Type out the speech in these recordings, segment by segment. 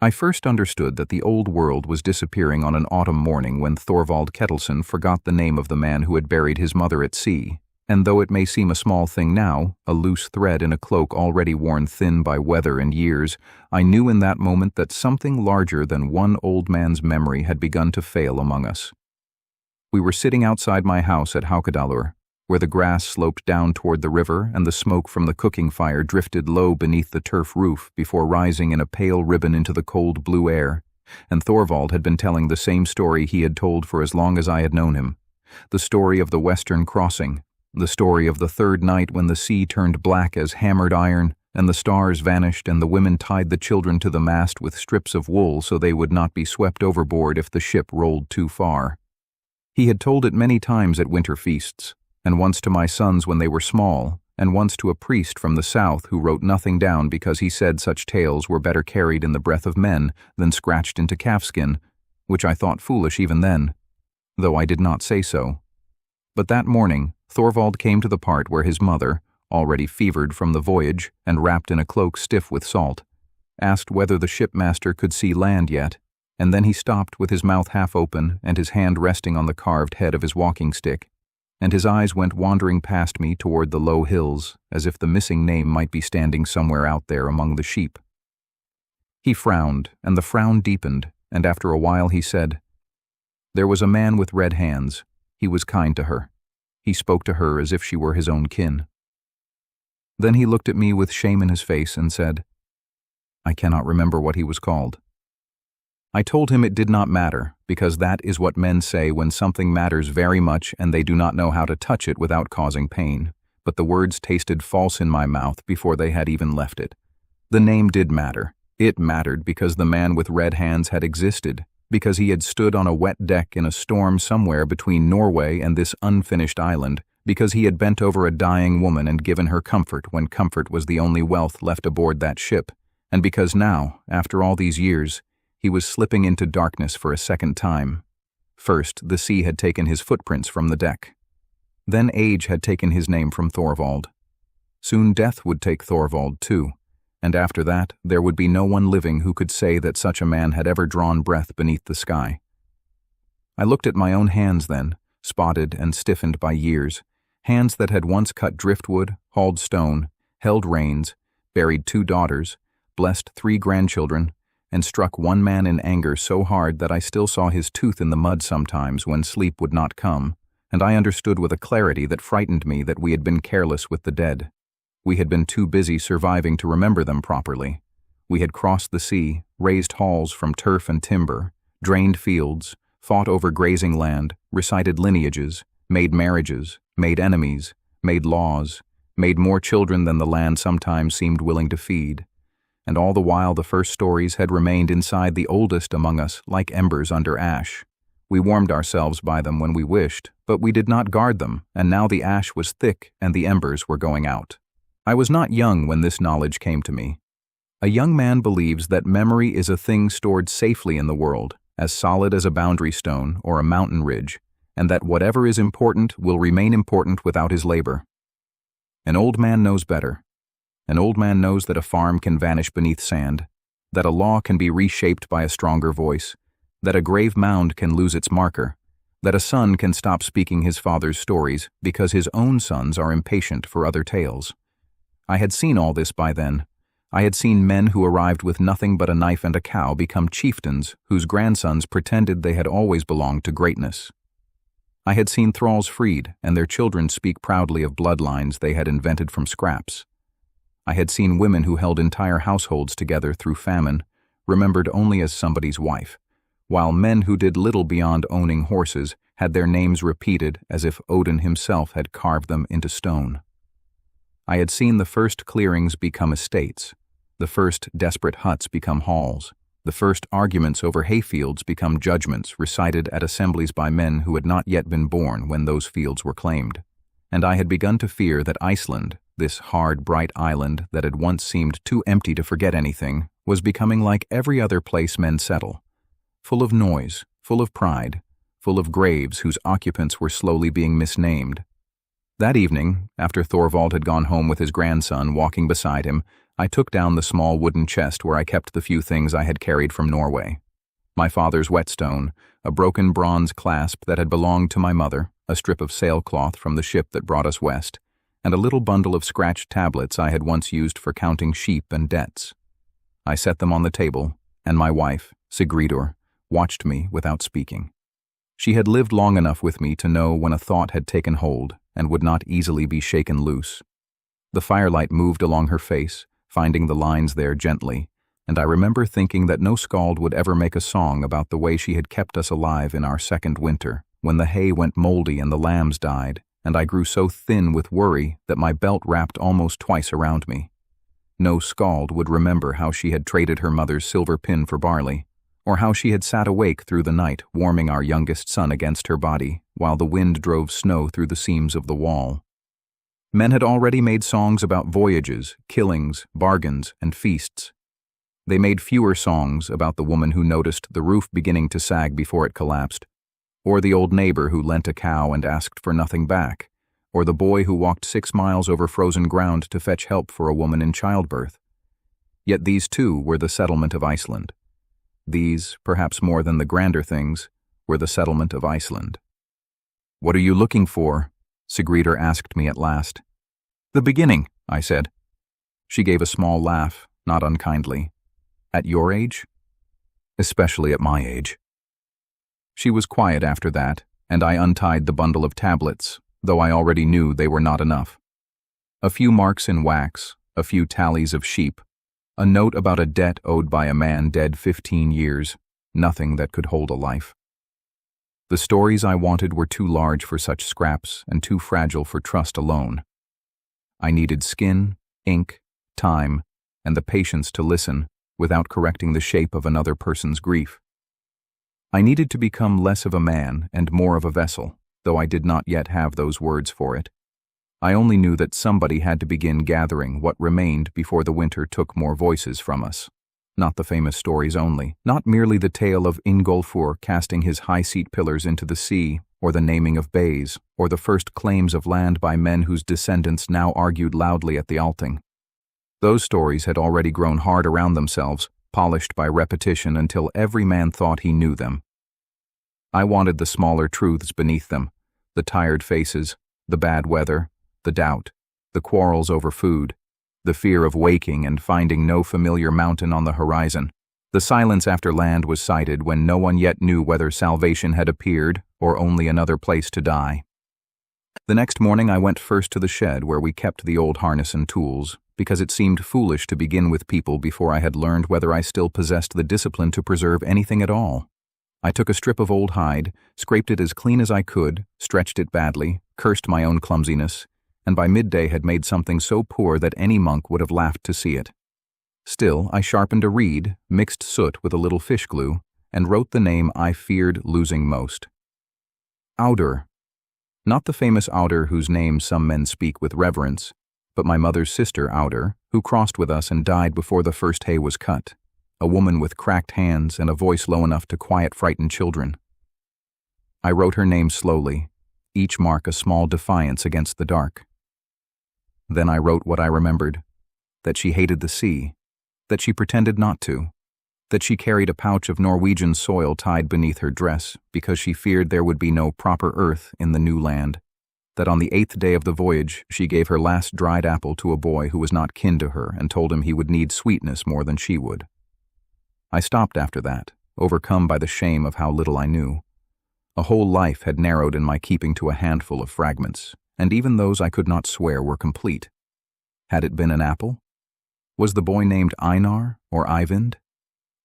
I first understood that the old world was disappearing on an autumn morning when Thorvald Ketilsson forgot the name of the man who had buried his mother at sea, and though it may seem a small thing now, a loose thread in a cloak already worn thin by weather and years, I knew in that moment that something larger than one old man's memory had begun to fail among us. We were sitting outside my house at Haukadalur, where the grass sloped down toward the river and the smoke from the cooking fire drifted low beneath the turf roof before rising in a pale ribbon into the cold blue air, and Thorvald had been telling the same story he had told for as long as I had known him, the story of the Western Crossing, the story of the third night when the sea turned black as hammered iron and the stars vanished and the women tied the children to the mast with strips of wool so they would not be swept overboard if the ship rolled too far. He had told it many times at winter feasts, and once to my sons when they were small, and once to a priest from the south who wrote nothing down because he said such tales were better carried in the breath of men than scratched into calfskin, which I thought foolish even then, though I did not say so. But that morning, Thorvald came to the part where his mother, already fevered from the voyage and wrapped in a cloak stiff with salt, asked whether the shipmaster could see land yet, and then he stopped with his mouth half open and his hand resting on the carved head of his walking stick, and his eyes went wandering past me toward the low hills, as if the missing name might be standing somewhere out there among the sheep. He frowned, and the frown deepened, and after a while he said, "There was a man with red hands. He was kind to her. He spoke to her as if she were his own kin." Then he looked at me with shame in his face and said, "I cannot remember what he was called." I told him it did not matter, because that is what men say when something matters very much and they do not know how to touch it without causing pain, but the words tasted false in my mouth before they had even left it. The name did matter. It mattered because the man with red hands had existed, because he had stood on a wet deck in a storm somewhere between Norway and this unfinished island, because he had bent over a dying woman and given her comfort when comfort was the only wealth left aboard that ship, and because now, after all these years, he was slipping into darkness for a second time. First, the sea had taken his footprints from the deck. Then age had taken his name from Thorvald. Soon death would take Thorvald too, and after that there would be no one living who could say that such a man had ever drawn breath beneath the sky. I looked at my own hands then, spotted and stiffened by years, hands that had once cut driftwood, hauled stone, held reins, buried 2 daughters, blessed 3 grandchildren, and struck one man in anger so hard that I still saw his tooth in the mud sometimes when sleep would not come, and I understood with a clarity that frightened me that we had been careless with the dead. We had been too busy surviving to remember them properly. We had crossed the sea, raised halls from turf and timber, drained fields, fought over grazing land, recited lineages, made marriages, made enemies, made laws, made more children than the land sometimes seemed willing to feed. And all the while the first stories had remained inside the oldest among us like embers under ash. We warmed ourselves by them when we wished, but we did not guard them, and now the ash was thick and the embers were going out. I was not young when this knowledge came to me. A young man believes that memory is a thing stored safely in the world, as solid as a boundary stone or a mountain ridge, and that whatever is important will remain important without his labor. An old man knows better. An old man knows that a farm can vanish beneath sand, that a law can be reshaped by a stronger voice, that a grave mound can lose its marker, that a son can stop speaking his father's stories because his own sons are impatient for other tales. I had seen all this by then. I had seen men who arrived with nothing but a knife and a cow become chieftains whose grandsons pretended they had always belonged to greatness. I had seen thralls freed and their children speak proudly of bloodlines they had invented from scraps. I had seen women who held entire households together through famine, remembered only as somebody's wife, while men who did little beyond owning horses had their names repeated as if Odin himself had carved them into stone. I had seen the first clearings become estates, the first desperate huts become halls, the first arguments over hayfields become judgments recited at assemblies by men who had not yet been born when those fields were claimed. And I had begun to fear that Iceland, this hard, bright island that had once seemed too empty to forget anything, was becoming like every other place men settle, full of noise, full of pride, full of graves whose occupants were slowly being misnamed. That evening, after Thorvald had gone home with his grandson walking beside him, I took down the small wooden chest where I kept the few things I had carried from Norway. My father's whetstone, a broken bronze clasp that had belonged to my mother, a strip of sailcloth from the ship that brought us west, and a little bundle of scratched tablets I had once used for counting sheep and debts. I set them on the table, and my wife, Sigridur, watched me without speaking. She had lived long enough with me to know when a thought had taken hold and would not easily be shaken loose. The firelight moved along her face, finding the lines there gently, and I remember thinking that no skald would ever make a song about the way she had kept us alive in our second winter, when the hay went moldy and the lambs died, and I grew so thin with worry that my belt wrapped almost twice around me. No skald would remember how she had traded her mother's silver pin for barley, or how she had sat awake through the night warming our youngest son against her body while the wind drove snow through the seams of the wall. Men had already made songs about voyages, killings, bargains, and feasts. They made fewer songs about the woman who noticed the roof beginning to sag before it collapsed, or the old neighbor who lent a cow and asked for nothing back, or the boy who walked 6 miles over frozen ground to fetch help for a woman in childbirth. Yet these too were the settlement of Iceland. These, perhaps more than the grander things, were the settlement of Iceland. "What are you looking for?" Sigridur asked me at last. "The beginning," I said. She gave a small laugh, not unkindly. "At your age?" "Especially at my age." She was quiet after that, and I untied the bundle of tablets, though I already knew they were not enough. A few marks in wax, a few tallies of sheep, a note about a debt owed by a man dead 15 years, nothing that could hold a life. The stories I wanted were too large for such scraps and too fragile for trust alone. I needed skin, ink, time, and the patience to listen without correcting the shape of another person's grief. I needed to become less of a man and more of a vessel, though I did not yet have those words for it. I only knew that somebody had to begin gathering what remained before the winter took more voices from us. Not the famous stories only, not merely the tale of Ingolfur casting his high seat pillars into the sea, or the naming of bays, or the first claims of land by men whose descendants now argued loudly at the Althing. Those stories had already grown hard around themselves, polished by repetition until every man thought he knew them. I wanted the smaller truths beneath them, the tired faces, the bad weather, the doubt, the quarrels over food, the fear of waking and finding no familiar mountain on the horizon. The silence after land was sighted when no one yet knew whether salvation had appeared or only another place to die. The next morning I went first to the shed where we kept the old harness and tools, because it seemed foolish to begin with people before I had learned whether I still possessed the discipline to preserve anything at all. I took a strip of old hide, scraped it as clean as I could, stretched it badly, cursed my own clumsiness, and by midday had made something so poor that any monk would have laughed to see it. Still, I sharpened a reed, mixed soot with a little fish glue, and wrote the name I feared losing most. Audur. Not the famous Audur whose name some men speak with reverence, but my mother's sister Audur, who crossed with us and died before the first hay was cut, a woman with cracked hands and a voice low enough to quiet frightened children. I wrote her name slowly, each mark a small defiance against the dark. Then I wrote what I remembered, that she hated the sea, that she pretended not to, that she carried a pouch of Norwegian soil tied beneath her dress because she feared there would be no proper earth in the new land, that on the 8th day of the voyage she gave her last dried apple to a boy who was not kin to her and told him he would need sweetness more than she would. I stopped after that, overcome by the shame of how little I knew. A whole life had narrowed in my keeping to a handful of fragments, and even those I could not swear were complete. Had it been an apple? Was the boy named Einar or Eyvind?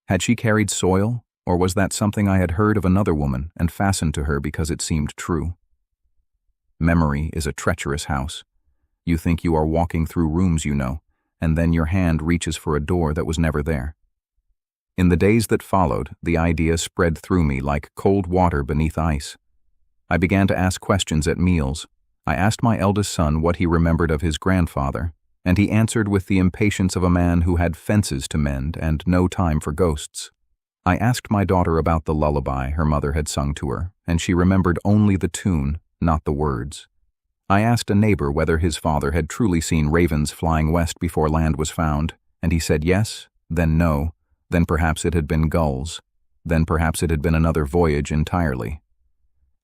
Had she carried soil, or was that something I had heard of another woman and fastened to her because it seemed true? Memory is a treacherous house. You think you are walking through rooms you know, and then your hand reaches for a door that was never there. In the days that followed, the idea spread through me like cold water beneath ice. I began to ask questions at meals. I asked my eldest son what he remembered of his grandfather, and he answered with the impatience of a man who had fences to mend and no time for ghosts. I asked my daughter about the lullaby her mother had sung to her, and she remembered only the tune, not the words. I asked a neighbor whether his father had truly seen ravens flying west before land was found, And he said yes, then no, then perhaps it had been gulls, then perhaps it had been another voyage entirely.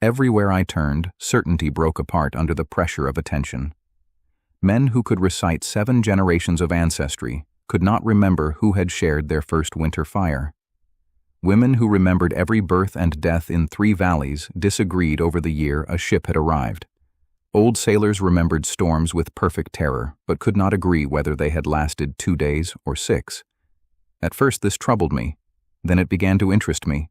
Everywhere I turned, certainty broke apart under the pressure of attention. Men who could recite 7 generations of ancestry could not remember who had shared their first winter fire. Women who remembered every birth and death in 3 valleys disagreed over the year a ship had arrived. Old sailors remembered storms with perfect terror, but could not agree whether they had lasted 2 days or 6. At first this troubled me, then it began to interest me.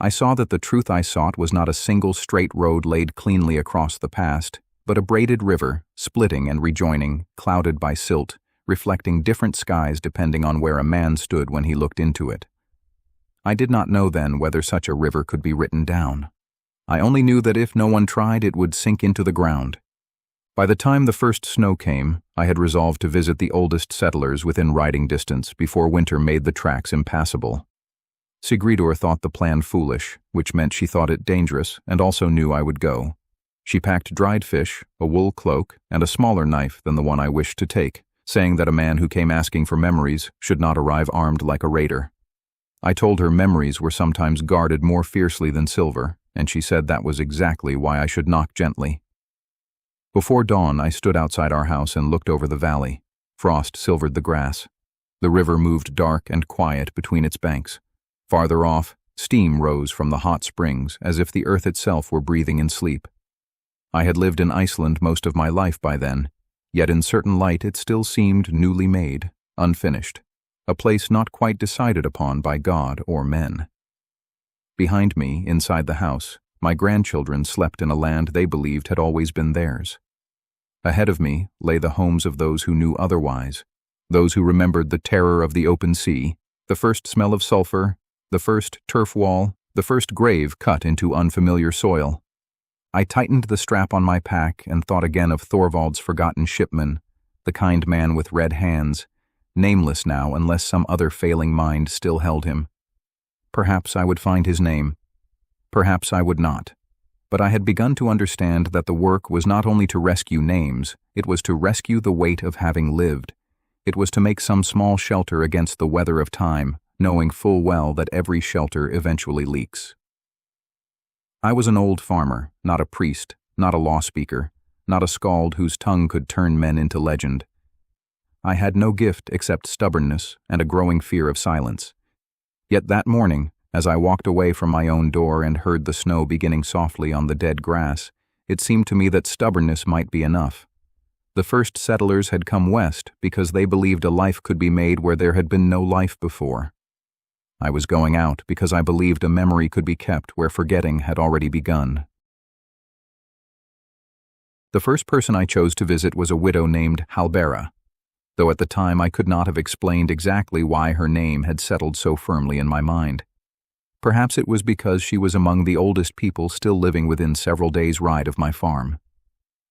I saw that the truth I sought was not a single straight road laid cleanly across the past, but a braided river, splitting and rejoining, clouded by silt, reflecting different skies depending on where a man stood when he looked into it. I did not know then whether such a river could be written down. I only knew that if no one tried, it would sink into the ground. By the time the first snow came, I had resolved to visit the oldest settlers within riding distance before winter made the tracks impassable. Sigridur thought the plan foolish, which meant she thought it dangerous and also knew I would go. She packed dried fish, a wool cloak, and a smaller knife than the one I wished to take, saying that a man who came asking for memories should not arrive armed like a raider. I told her memories were sometimes guarded more fiercely than silver, and she said that was exactly why I should knock gently. Before dawn, I stood outside our house and looked over the valley. Frost silvered the grass. The river moved dark and quiet between its banks. Farther off, steam rose from the hot springs as if the earth itself were breathing in sleep. I had lived in Iceland most of my life by then, yet in certain light it still seemed newly made, unfinished, a place not quite decided upon by God or men. Behind me, inside the house, my grandchildren slept in a land they believed had always been theirs. Ahead of me lay the homes of those who knew otherwise, those who remembered the terror of the open sea, the first smell of sulfur, the first turf wall, the first grave cut into unfamiliar soil. I tightened the strap on my pack and thought again of Thorvald's forgotten shipman, the kind man with red hands, nameless now unless some other failing mind still held him. Perhaps I would find his name. Perhaps I would not. But I had begun to understand that the work was not only to rescue names, it was to rescue the weight of having lived. It was to make some small shelter against the weather of time, knowing full well that every shelter eventually leaks. I was an old farmer, not a priest, not a law speaker, not a skald whose tongue could turn men into legend. I had no gift except stubbornness and a growing fear of silence. Yet that morning, as I walked away from my own door and heard the snow beginning softly on the dead grass, it seemed to me that stubbornness might be enough. The first settlers had come west because they believed a life could be made where there had been no life before. I was going out because I believed a memory could be kept where forgetting had already begun. The first person I chose to visit was a widow named Halbera, though at the time I could not have explained exactly why her name had settled so firmly in my mind. Perhaps it was because she was among the oldest people still living within several days' ride of my farm.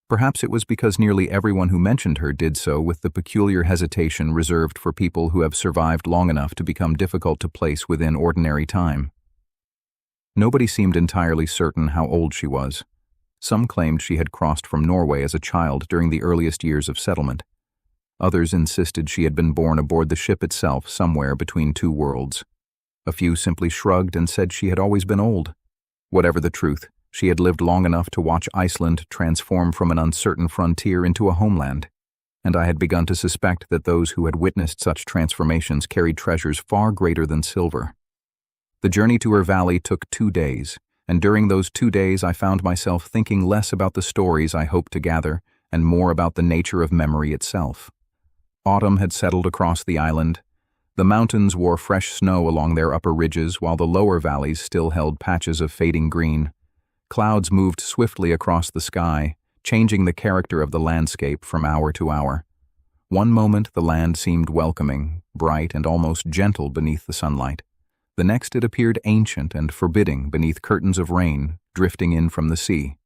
Perhaps it was because nearly everyone who mentioned her did so with the peculiar hesitation reserved for people who have survived long enough to become difficult to place within ordinary time. Nobody seemed entirely certain how old she was. Some claimed she had crossed from Norway as a child during the earliest years of settlement. Others insisted she had been born aboard the ship itself somewhere between two worlds. A few simply shrugged and said she had always been old. Whatever the truth, she had lived long enough to watch Iceland transform from an uncertain frontier into a homeland, and I had begun to suspect that those who had witnessed such transformations carried treasures far greater than silver. The journey to her valley took 2 days, and during those 2 days I found myself thinking less about the stories I hoped to gather and more about the nature of memory itself. Autumn had settled across the island. The mountains wore fresh snow along their upper ridges while the lower valleys still held patches of fading green. Clouds moved swiftly across the sky, changing the character of the landscape from hour to hour. One moment the land seemed welcoming, bright and almost gentle beneath the sunlight. The next it appeared ancient and forbidding beneath curtains of rain drifting in from the sea.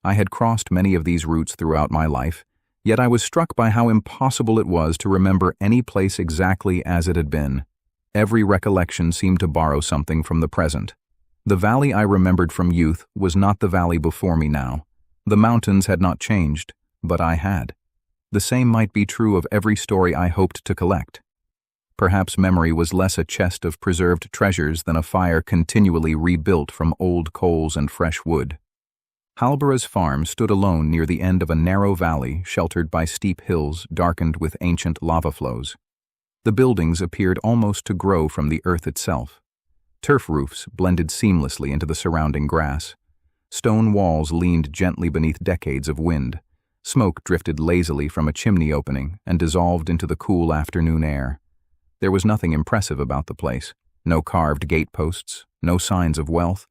I had crossed many of these routes throughout my life, yet I was struck by how impossible it was to remember any place exactly as it had been. Every recollection seemed to borrow something from the present. The valley I remembered from youth was not the valley before me now. The mountains had not changed, but I had. The same might be true of every story I hoped to collect. Perhaps memory was less a chest of preserved treasures than a fire continually rebuilt from old coals and fresh wood. Halbera's farm stood alone near the end of a narrow valley sheltered by steep hills darkened with ancient lava flows. The buildings appeared almost to grow from the earth itself. Turf roofs blended seamlessly into the surrounding grass. Stone walls leaned gently beneath decades of wind. Smoke drifted lazily from a chimney opening and dissolved into the cool afternoon air. There was nothing impressive about the place. No carved gateposts, no signs of wealth,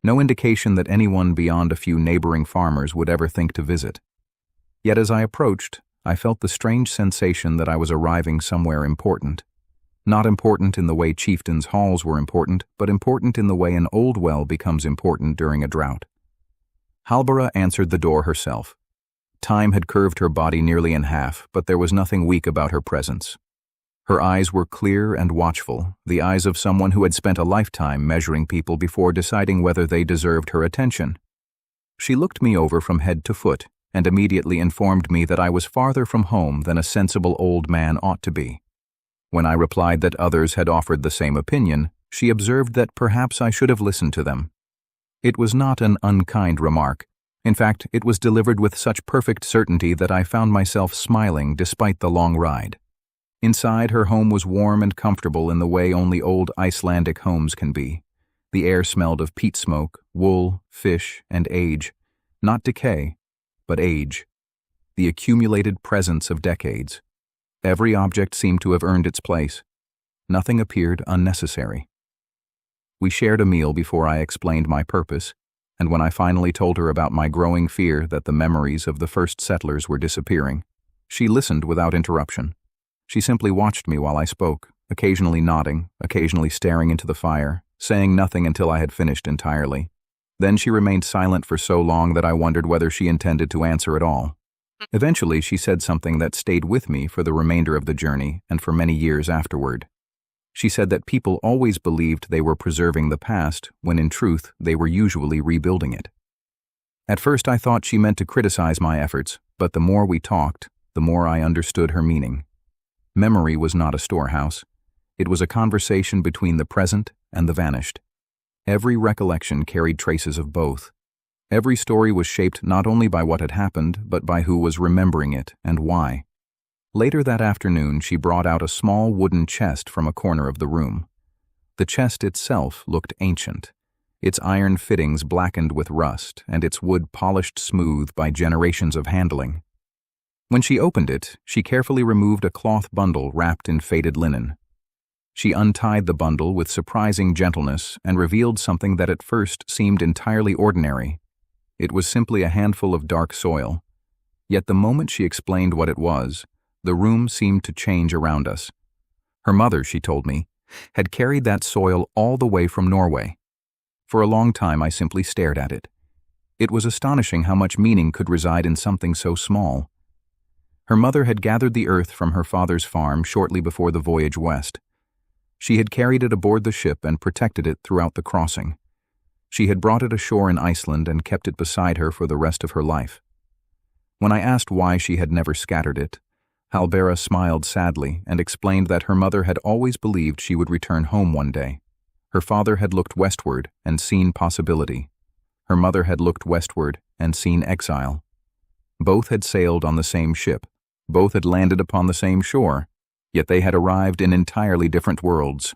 no indication that anyone beyond a few neighboring farmers would ever think to visit. Yet as I approached, I felt the strange sensation that I was arriving somewhere important. Not important in the way chieftains' halls were important, but important in the way an old well becomes important during a drought. Halbera answered the door herself. Time had curved her body nearly in half, but there was nothing weak about her presence. Her eyes were clear and watchful, the eyes of someone who had spent a lifetime measuring people before deciding whether they deserved her attention. She looked me over from head to foot and immediately informed me that I was farther from home than a sensible old man ought to be. When I replied that others had offered the same opinion, she observed that perhaps I should have listened to them. It was not an unkind remark. In fact, it was delivered with such perfect certainty that I found myself smiling despite the long ride. Inside, her home was warm and comfortable in the way only old Icelandic homes can be. The air smelled of peat smoke, wool, fish, and age. Not decay, but age. The accumulated presence of decades. Every object seemed to have earned its place. Nothing appeared unnecessary. We shared a meal before I explained my purpose, and when I finally told her about my growing fear that the memories of the first settlers were disappearing, she listened without interruption. She simply watched me while I spoke, occasionally nodding, occasionally staring into the fire, saying nothing until I had finished entirely. Then she remained silent for so long that I wondered whether she intended to answer at all. Eventually, she said something that stayed with me for the remainder of the journey and for many years afterward. She said that people always believed they were preserving the past when in truth they were usually rebuilding it. At first I thought she meant to criticize my efforts, but the more we talked, the more I understood her meaning. Memory was not a storehouse. It was a conversation between the present and the vanished. Every recollection carried traces of both. Every story was shaped not only by what had happened, but by who was remembering it and why. Later that afternoon, she brought out a small wooden chest from a corner of the room. The chest itself looked ancient, its iron fittings blackened with rust and its wood polished smooth by generations of handling. When she opened it, she carefully removed a cloth bundle wrapped in faded linen. She untied the bundle with surprising gentleness and revealed something that at first seemed entirely ordinary. It was simply a handful of dark soil. Yet the moment she explained what it was, the room seemed to change around us. Her mother, she told me, had carried that soil all the way from Norway. For a long time I simply stared at it. It was astonishing how much meaning could reside in something so small. Her mother had gathered the earth from her father's farm shortly before the voyage west. She had carried it aboard the ship and protected it throughout the crossing. She had brought it ashore in Iceland and kept it beside her for the rest of her life. When I asked why she had never scattered it, Halbera smiled sadly and explained that her mother had always believed she would return home one day. Her father had looked westward and seen possibility. Her mother had looked westward and seen exile. Both had sailed on the same ship. Both had landed upon the same shore, yet they had arrived in entirely different worlds.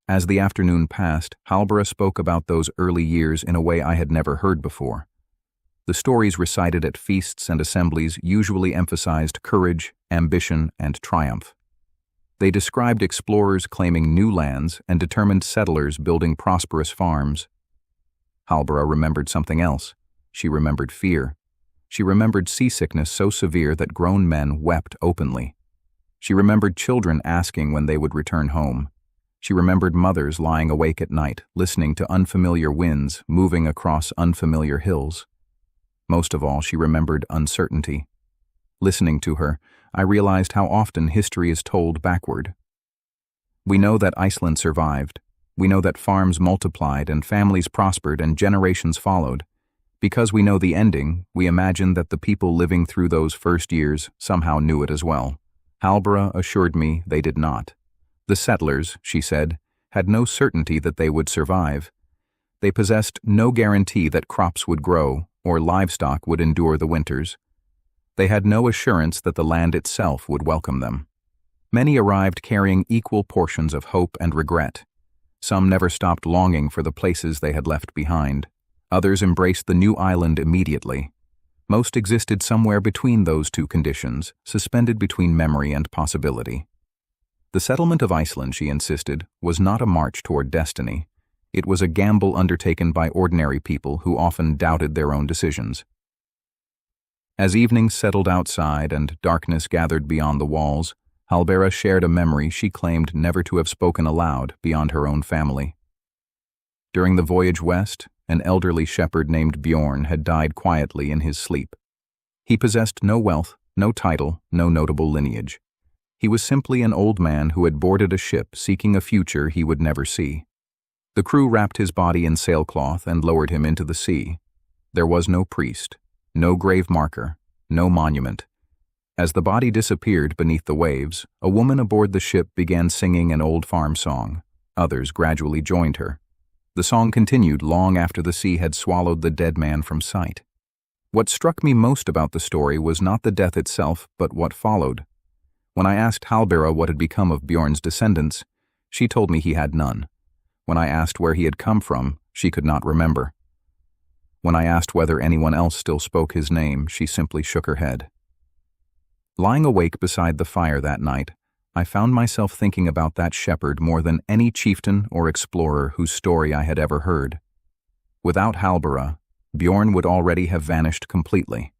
As the afternoon passed, Halbera spoke about those early years in a way I had never heard before. The stories recited at feasts and assemblies usually emphasized courage, ambition, and triumph. They described explorers claiming new lands and determined settlers building prosperous farms. Halbera remembered something else. She remembered fear. She remembered seasickness so severe that grown men wept openly. She remembered children asking when they would return home. She remembered mothers lying awake at night, listening to unfamiliar winds moving across unfamiliar hills. Most of all, she remembered uncertainty. Listening to her, I realized how often history is told backward. We know that Iceland survived. We know that farms multiplied and families prospered and generations followed. Because we know the ending, we imagine that the people living through those first years somehow knew it as well. Halbera assured me they did not. The settlers, she said, had no certainty that they would survive. They possessed no guarantee that crops would grow or livestock would endure the winters. They had no assurance that the land itself would welcome them. Many arrived carrying equal portions of hope and regret. Some never stopped longing for the places they had left behind. Others embraced the new island immediately. Most existed somewhere between those two conditions, suspended between memory and possibility. The settlement of Iceland, she insisted, was not a march toward destiny. It was a gamble undertaken by ordinary people who often doubted their own decisions. As evening settled outside and darkness gathered beyond the walls, Hallbera shared a memory she claimed never to have spoken aloud beyond her own family. During the voyage west, an elderly shepherd named Bjorn had died quietly in his sleep. He possessed no wealth, no title, no notable lineage. He was simply an old man who had boarded a ship seeking a future he would never see. The crew wrapped his body in sailcloth and lowered him into the sea. There was no priest, no grave marker, no monument. As the body disappeared beneath the waves, a woman aboard the ship began singing an old farm song. Others gradually joined her. The song continued long after the sea had swallowed the dead man from sight. What struck me most about the story was not the death itself, but what followed. When I asked Hallbera what had become of Bjorn's descendants, she told me he had none. When I asked where he had come from, she could not remember. When I asked whether anyone else still spoke his name, she simply shook her head. Lying awake beside the fire that night, I found myself thinking about that shepherd more than any chieftain or explorer whose story I had ever heard. Without Hallbera, Bjorn would already have vanished completely.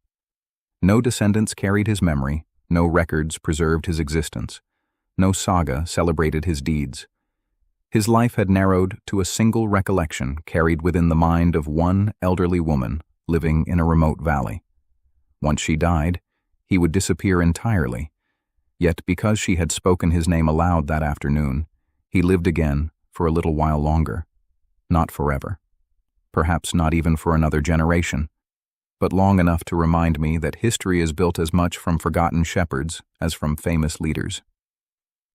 No descendants carried his memory, no records preserved his existence, no saga celebrated his deeds. His life had narrowed to a single recollection carried within the mind of one elderly woman living in a remote valley. Once she died, he would disappear entirely. Yet because she had spoken his name aloud that afternoon, he lived again for a little while longer. Not forever. Perhaps not even for another generation, but long enough to remind me that history is built as much from forgotten shepherds as from famous leaders.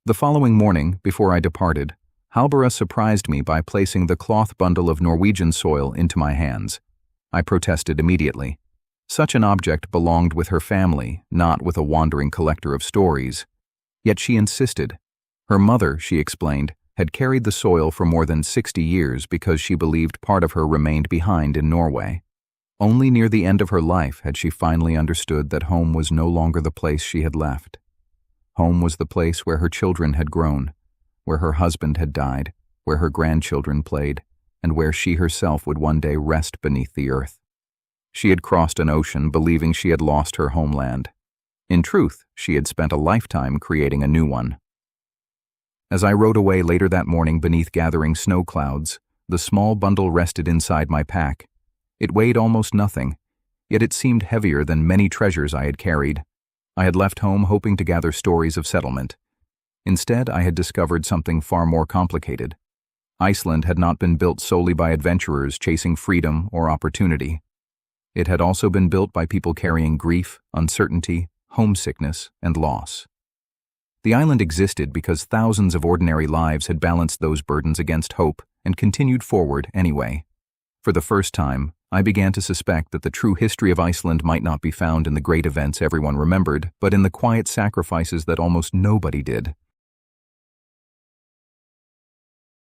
The following morning, before I departed, Hallbera surprised me by placing the cloth bundle of Norwegian soil into my hands. I protested immediately. Such an object belonged with her family, not with a wandering collector of stories. Yet she insisted. Her mother, she explained, had carried the soil for more than 60 years because she believed part of her remained behind in Norway. Only near the end of her life had she finally understood that home was no longer the place she had left. Home was the place where her children had grown, where her husband had died, where her grandchildren played, and where she herself would one day rest beneath the earth. She had crossed an ocean believing she had lost her homeland. In truth, she had spent a lifetime creating a new one. As I rode away later that morning beneath gathering snow clouds, the small bundle rested inside my pack. It weighed almost nothing, yet it seemed heavier than many treasures I had carried. I had left home hoping to gather stories of settlement. Instead, I had discovered something far more complicated. Iceland had not been built solely by adventurers chasing freedom or opportunity. It had also been built by people carrying grief, uncertainty, homesickness, and loss. The island existed because thousands of ordinary lives had balanced those burdens against hope and continued forward anyway. For the first time, I began to suspect that the true history of Iceland might not be found in the great events everyone remembered, but in the quiet sacrifices that almost nobody did.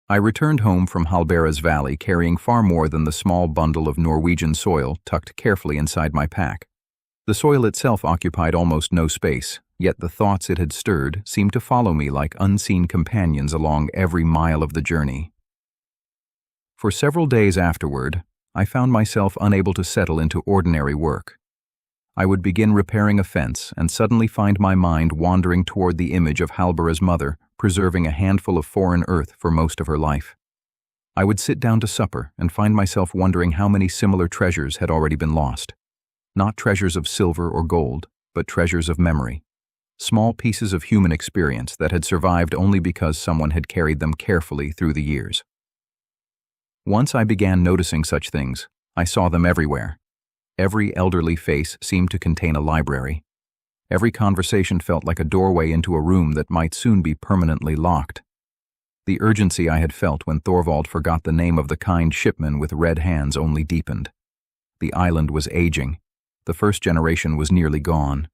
I returned home from Hallbera's valley carrying far more than the small bundle of Norwegian soil tucked carefully inside my pack. The soil itself occupied almost no space, yet the thoughts it had stirred seemed to follow me like unseen companions along every mile of the journey. For several days afterward, I found myself unable to settle into ordinary work. I would begin repairing a fence and suddenly find my mind wandering toward the image of Hallbera's mother, preserving a handful of foreign earth for most of her life. I would sit down to supper and find myself wondering how many similar treasures had already been lost. Not treasures of silver or gold, but treasures of memory. Small pieces of human experience that had survived only because someone had carried them carefully through the years. Once I began noticing such things, I saw them everywhere. Every elderly face seemed to contain a library. Every conversation felt like a doorway into a room that might soon be permanently locked. The urgency I had felt when Thorvald forgot the name of the kind shipman with red hands only deepened. The island was aging. The first generation was nearly gone.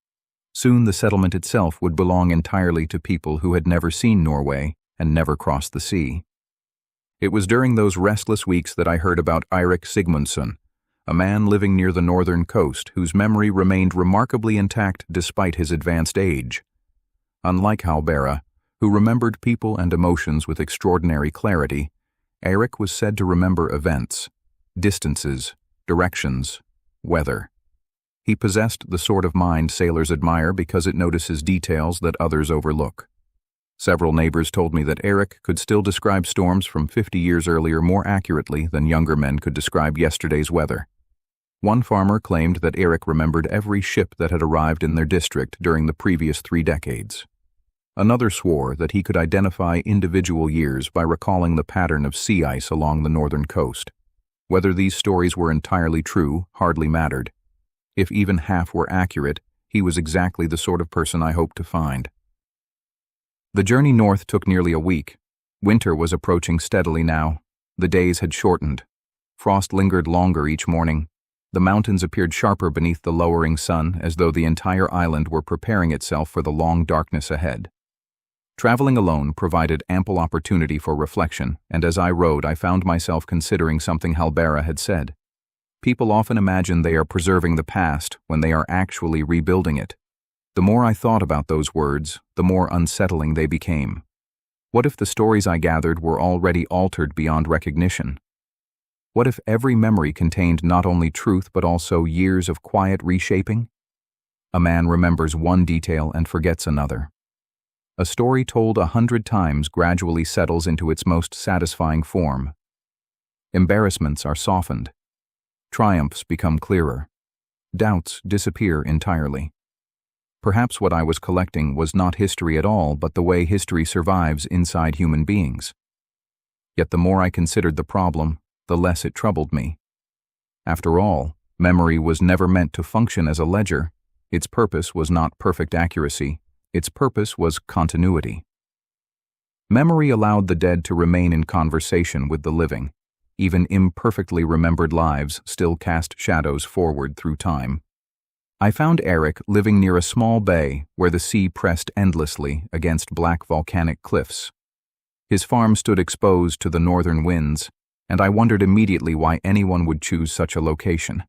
Soon the settlement itself would belong entirely to people who had never seen Norway and never crossed the sea. It was during those restless weeks that I heard about Eirik Sigmundsson, a man living near the northern coast whose memory remained remarkably intact despite his advanced age. Unlike Halbera, who remembered people and emotions with extraordinary clarity, Eirik was said to remember events, distances, directions, weather. He possessed the sort of mind sailors admire because it notices details that others overlook. Several neighbors told me that Eirik could still describe storms from 50 years earlier more accurately than younger men could describe yesterday's weather. One farmer claimed that Eirik remembered every ship that had arrived in their district during the previous 3 decades. Another swore that he could identify individual years by recalling the pattern of sea ice along the northern coast. Whether these stories were entirely true hardly mattered. If even half were accurate, he was exactly the sort of person I hoped to find. The journey north took nearly a week. Winter was approaching steadily now. The days had shortened. Frost lingered longer each morning. The mountains appeared sharper beneath the lowering sun, as though the entire island were preparing itself for the long darkness ahead. Traveling alone provided ample opportunity for reflection, and as I rode I found myself considering something Halbera had said. People often imagine they are preserving the past when they are actually rebuilding it. The more I thought about those words, the more unsettling they became. What if the stories I gathered were already altered beyond recognition? What if every memory contained not only truth but also years of quiet reshaping? A man remembers one detail and forgets another. A story told 100 times gradually settles into its most satisfying form. Embarrassments are softened. Triumphs become clearer. Doubts disappear entirely. Perhaps what I was collecting was not history at all, but the way history survives inside human beings. Yet the more I considered the problem, the less it troubled me. After all, memory was never meant to function as a ledger. Its purpose was not perfect accuracy. Its purpose was continuity. Memory allowed the dead to remain in conversation with the living. Even imperfectly remembered lives still cast shadows forward through time. I found Eirik living near a small bay where the sea pressed endlessly against black volcanic cliffs. His farm stood exposed to the northern winds, and I wondered immediately why anyone would choose such a location.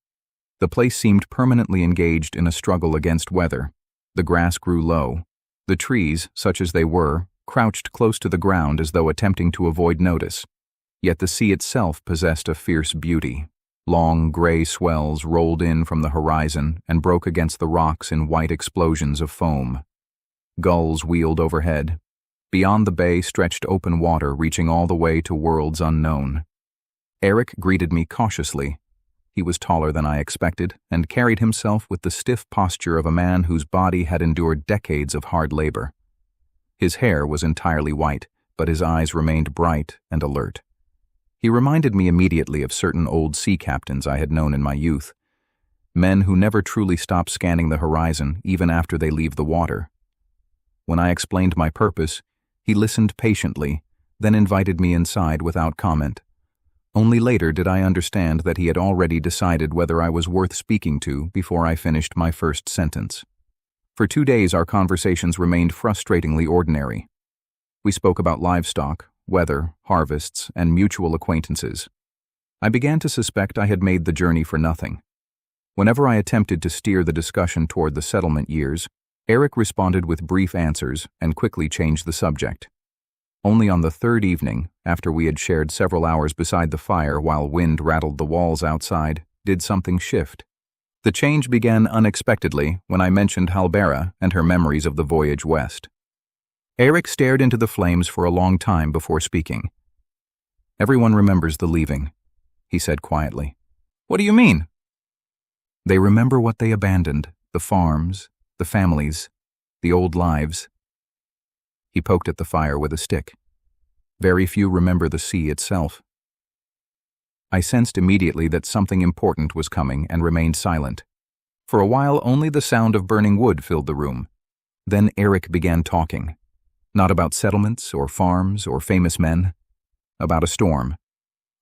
The place seemed permanently engaged in a struggle against weather. The grass grew low. The trees, such as they were, crouched close to the ground as though attempting to avoid notice. Yet the sea itself possessed a fierce beauty. Long gray swells rolled in from the horizon and broke against the rocks in white explosions of foam. Gulls wheeled overhead. Beyond the bay stretched open water reaching all the way to worlds unknown. Eirik greeted me cautiously. He was taller than I expected and carried himself with the stiff posture of a man whose body had endured decades of hard labor. His hair was entirely white, but his eyes remained bright and alert. He reminded me immediately of certain old sea captains I had known in my youth, men who never truly stop scanning the horizon even after they leave the water. When I explained my purpose, he listened patiently, then invited me inside without comment. Only later did I understand that he had already decided whether I was worth speaking to before I finished my first sentence. For 2 days our conversations remained frustratingly ordinary. We spoke about livestock, weather, harvests, and mutual acquaintances. I began to suspect I had made the journey for nothing. Whenever I attempted to steer the discussion toward the settlement years, Eirik responded with brief answers and quickly changed the subject. Only on the 3rd evening, after we had shared several hours beside the fire while wind rattled the walls outside, did something shift. The change began unexpectedly when I mentioned Halbera and her memories of the voyage west. Eirik stared into the flames for a long time before speaking. "Everyone remembers the leaving," he said quietly. "What do you mean?" "They remember what they abandoned, the farms, the families, the old lives." He poked at the fire with a stick. "Very few remember the sea itself." I sensed immediately that something important was coming and remained silent. For a while only the sound of burning wood filled the room. Then Eirik began talking. Not about settlements or farms or famous men. About a storm.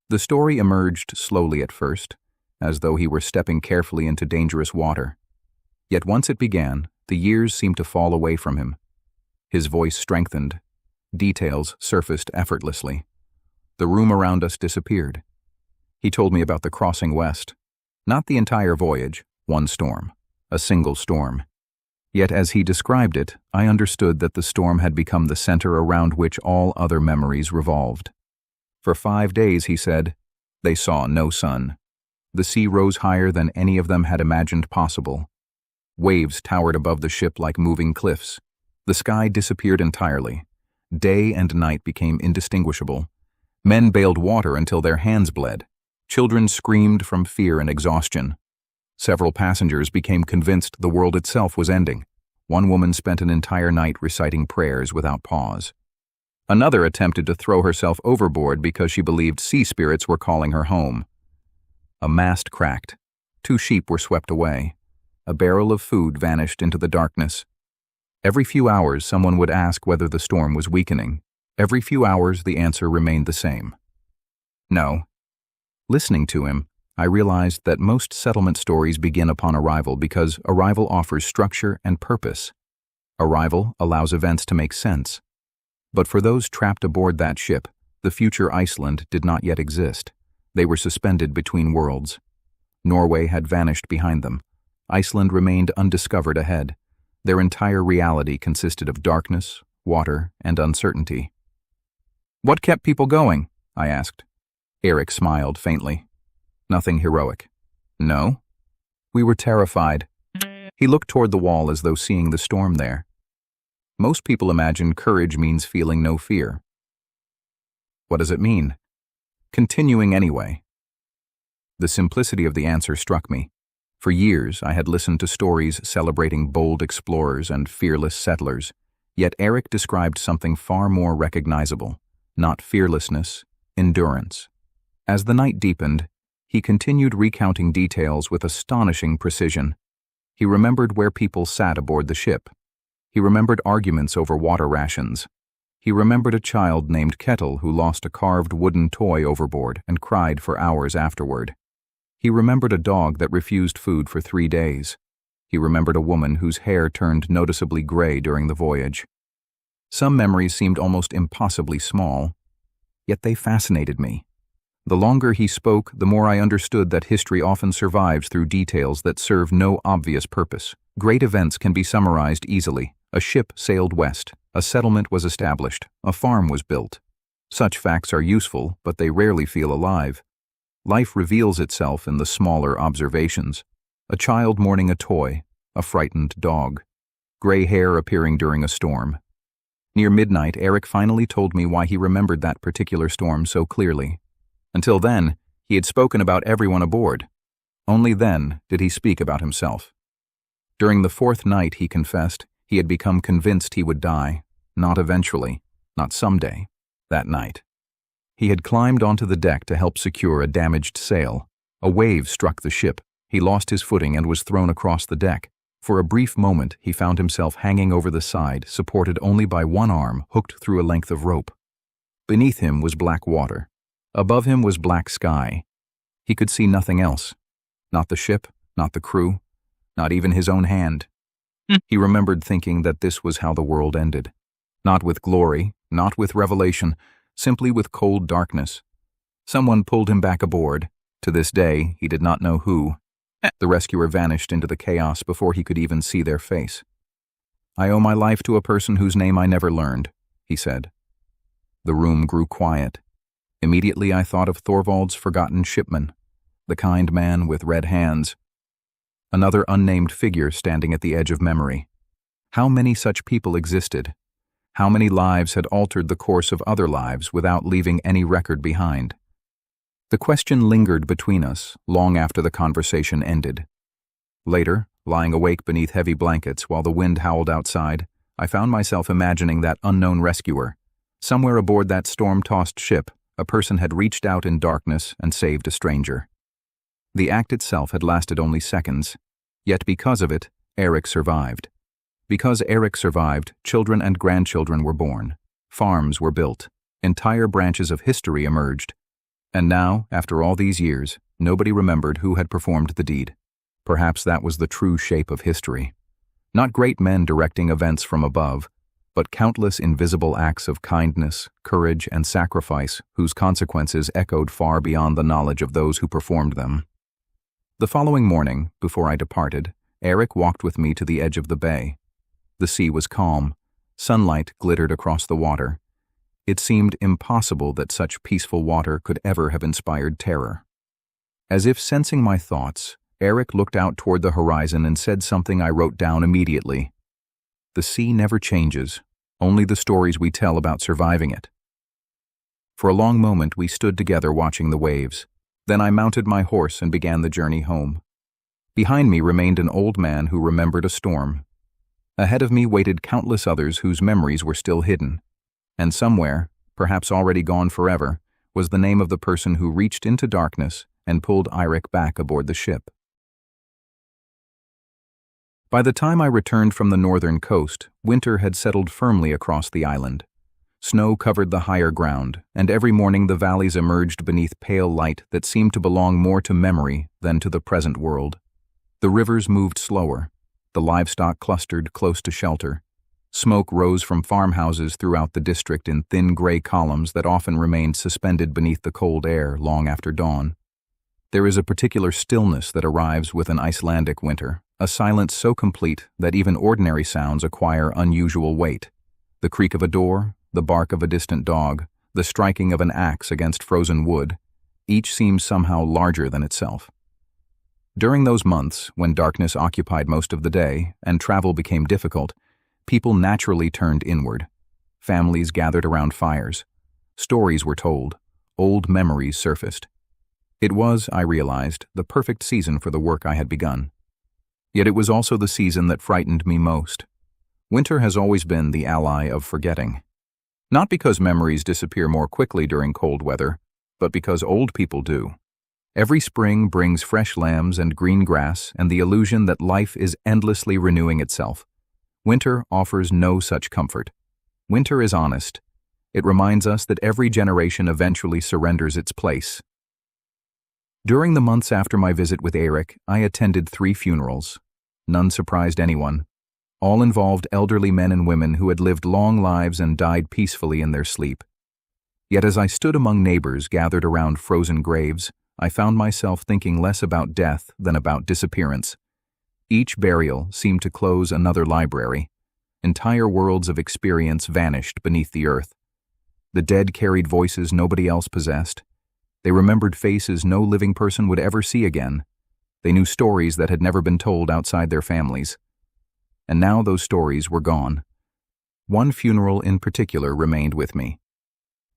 The story emerged slowly at first, as though he were stepping carefully into dangerous water. Yet once it began, the years seemed to fall away from him. His voice strengthened. Details surfaced effortlessly. The room around us disappeared. He told me about the crossing west. Not the entire voyage, one storm. A single storm. Yet as he described it, I understood that the storm had become the center around which all other memories revolved. For 5 days, he said, they saw no sun. The sea rose higher than any of them had imagined possible. Waves towered above the ship like moving cliffs. The sky disappeared entirely. Day and night became indistinguishable. Men bailed water until their hands bled. Children screamed from fear and exhaustion. Several passengers became convinced the world itself was ending. One woman spent an entire night reciting prayers without pause. Another attempted to throw herself overboard because she believed sea spirits were calling her home. A mast cracked. 2 sheep were swept away. A barrel of food vanished into the darkness. Every few hours, someone would ask whether the storm was weakening. Every few hours, the answer remained the same. No. Listening to him, I realized that most settlement stories begin upon arrival because arrival offers structure and purpose. Arrival allows events to make sense. But for those trapped aboard that ship, the future Iceland did not yet exist. They were suspended between worlds. Norway had vanished behind them. Iceland remained undiscovered ahead. Their entire reality consisted of darkness, water, and uncertainty. "What kept people going?" I asked. Eric smiled faintly. "Nothing heroic." "No?" "We were terrified." He looked toward the wall as though seeing the storm there. "Most people imagine courage means feeling no fear." "What does it mean?" "Continuing anyway." The simplicity of the answer struck me. For years, I had listened to stories celebrating bold explorers and fearless settlers, yet Eric described something far more recognizable, not fearlessness, endurance. As the night deepened, he continued recounting details with astonishing precision. He remembered where people sat aboard the ship. He remembered arguments over water rations. He remembered a child named Kettle who lost a carved wooden toy overboard and cried for hours afterward. He remembered a dog that refused food for 3 days. He remembered a woman whose hair turned noticeably gray during the voyage. Some memories seemed almost impossibly small, yet they fascinated me. The longer he spoke, the more I understood that history often survives through details that serve no obvious purpose. Great events can be summarized easily. A ship sailed west. A settlement was established. A farm was built. Such facts are useful, but they rarely feel alive. Life reveals itself in the smaller observations. A child mourning a toy. A frightened dog. Gray hair appearing during a storm. Near midnight, Eric finally told me why he remembered that particular storm so clearly. Until then, he had spoken about everyone aboard. Only then did he speak about himself. During the 4th night, he confessed, he had become convinced he would die, not eventually, not someday, that night. He had climbed onto the deck to help secure a damaged sail. A wave struck the ship. He lost his footing and was thrown across the deck. For a brief moment, he found himself hanging over the side, supported only by one arm hooked through a length of rope. Beneath him was black water. Above him was black sky. He could see nothing else. Not the ship, not the crew, not even his own hand. He remembered thinking that this was how the world ended. Not with glory, not with revelation, simply with cold darkness. Someone pulled him back aboard. To this day, he did not know who. The rescuer vanished into the chaos before he could even see their face. "I owe my life to a person whose name I never learned," he said. The room grew quiet. Immediately I thought of Thorvald's forgotten shipman, the kind man with red hands. Another unnamed figure standing at the edge of memory. How many such people existed? How many lives had altered the course of other lives without leaving any record behind? The question lingered between us long after the conversation ended. Later, lying awake beneath heavy blankets while the wind howled outside, I found myself imagining that unknown rescuer. Somewhere aboard that storm-tossed ship, a person had reached out in darkness and saved a stranger. The act itself had lasted only seconds, yet because of it, Eric survived. Because Eric survived, children and grandchildren were born. Farms were built. Entire branches of history emerged. And now, after all these years, nobody remembered who had performed the deed. Perhaps that was the true shape of history. Not great men directing events from above, but countless invisible acts of kindness, courage, and sacrifice whose consequences echoed far beyond the knowledge of those who performed them. The following morning, before I departed, Eric walked with me to the edge of the bay. The sea was calm. Sunlight glittered across the water. It seemed impossible that such peaceful water could ever have inspired terror. As if sensing my thoughts, Eric looked out toward the horizon and said something I wrote down immediately. The sea never changes, only the stories we tell about surviving it. For a long moment we stood together watching the waves. Then I mounted my horse and began the journey home. Behind me remained an old man who remembered a storm. Ahead of me waited countless others whose memories were still hidden. And somewhere, perhaps already gone forever, was the name of the person who reached into darkness and pulled Eirik back aboard the ship. By the time I returned from the northern coast, winter had settled firmly across the island. Snow covered the higher ground, and every morning the valleys emerged beneath pale light that seemed to belong more to memory than to the present world. The rivers moved slower. The livestock clustered close to shelter. Smoke rose from farmhouses throughout the district in thin gray columns that often remained suspended beneath the cold air long after dawn. There is a particular stillness that arrives with an Icelandic winter, a silence so complete that even ordinary sounds acquire unusual weight. The creak of a door, the bark of a distant dog, the striking of an axe against frozen wood, each seems somehow larger than itself. During those months, when darkness occupied most of the day and travel became difficult, people naturally turned inward. Families gathered around fires. Stories were told. Old memories surfaced. It was, I realized, the perfect season for the work I had begun. Yet it was also the season that frightened me most. Winter has always been the ally of forgetting. Not because memories disappear more quickly during cold weather, but because old people do. Every spring brings fresh lambs and green grass and the illusion that life is endlessly renewing itself. Winter offers no such comfort. Winter is honest. It reminds us that every generation eventually surrenders its place. During the months after my visit with Eirik, I attended 3 funerals. None surprised anyone. All involved elderly men and women who had lived long lives and died peacefully in their sleep. Yet as I stood among neighbors gathered around frozen graves, I found myself thinking less about death than about disappearance. Each burial seemed to close another library. Entire worlds of experience vanished beneath the earth. The dead carried voices nobody else possessed. They remembered faces no living person would ever see again. They knew stories that had never been told outside their families. And now those stories were gone. One funeral in particular remained with me.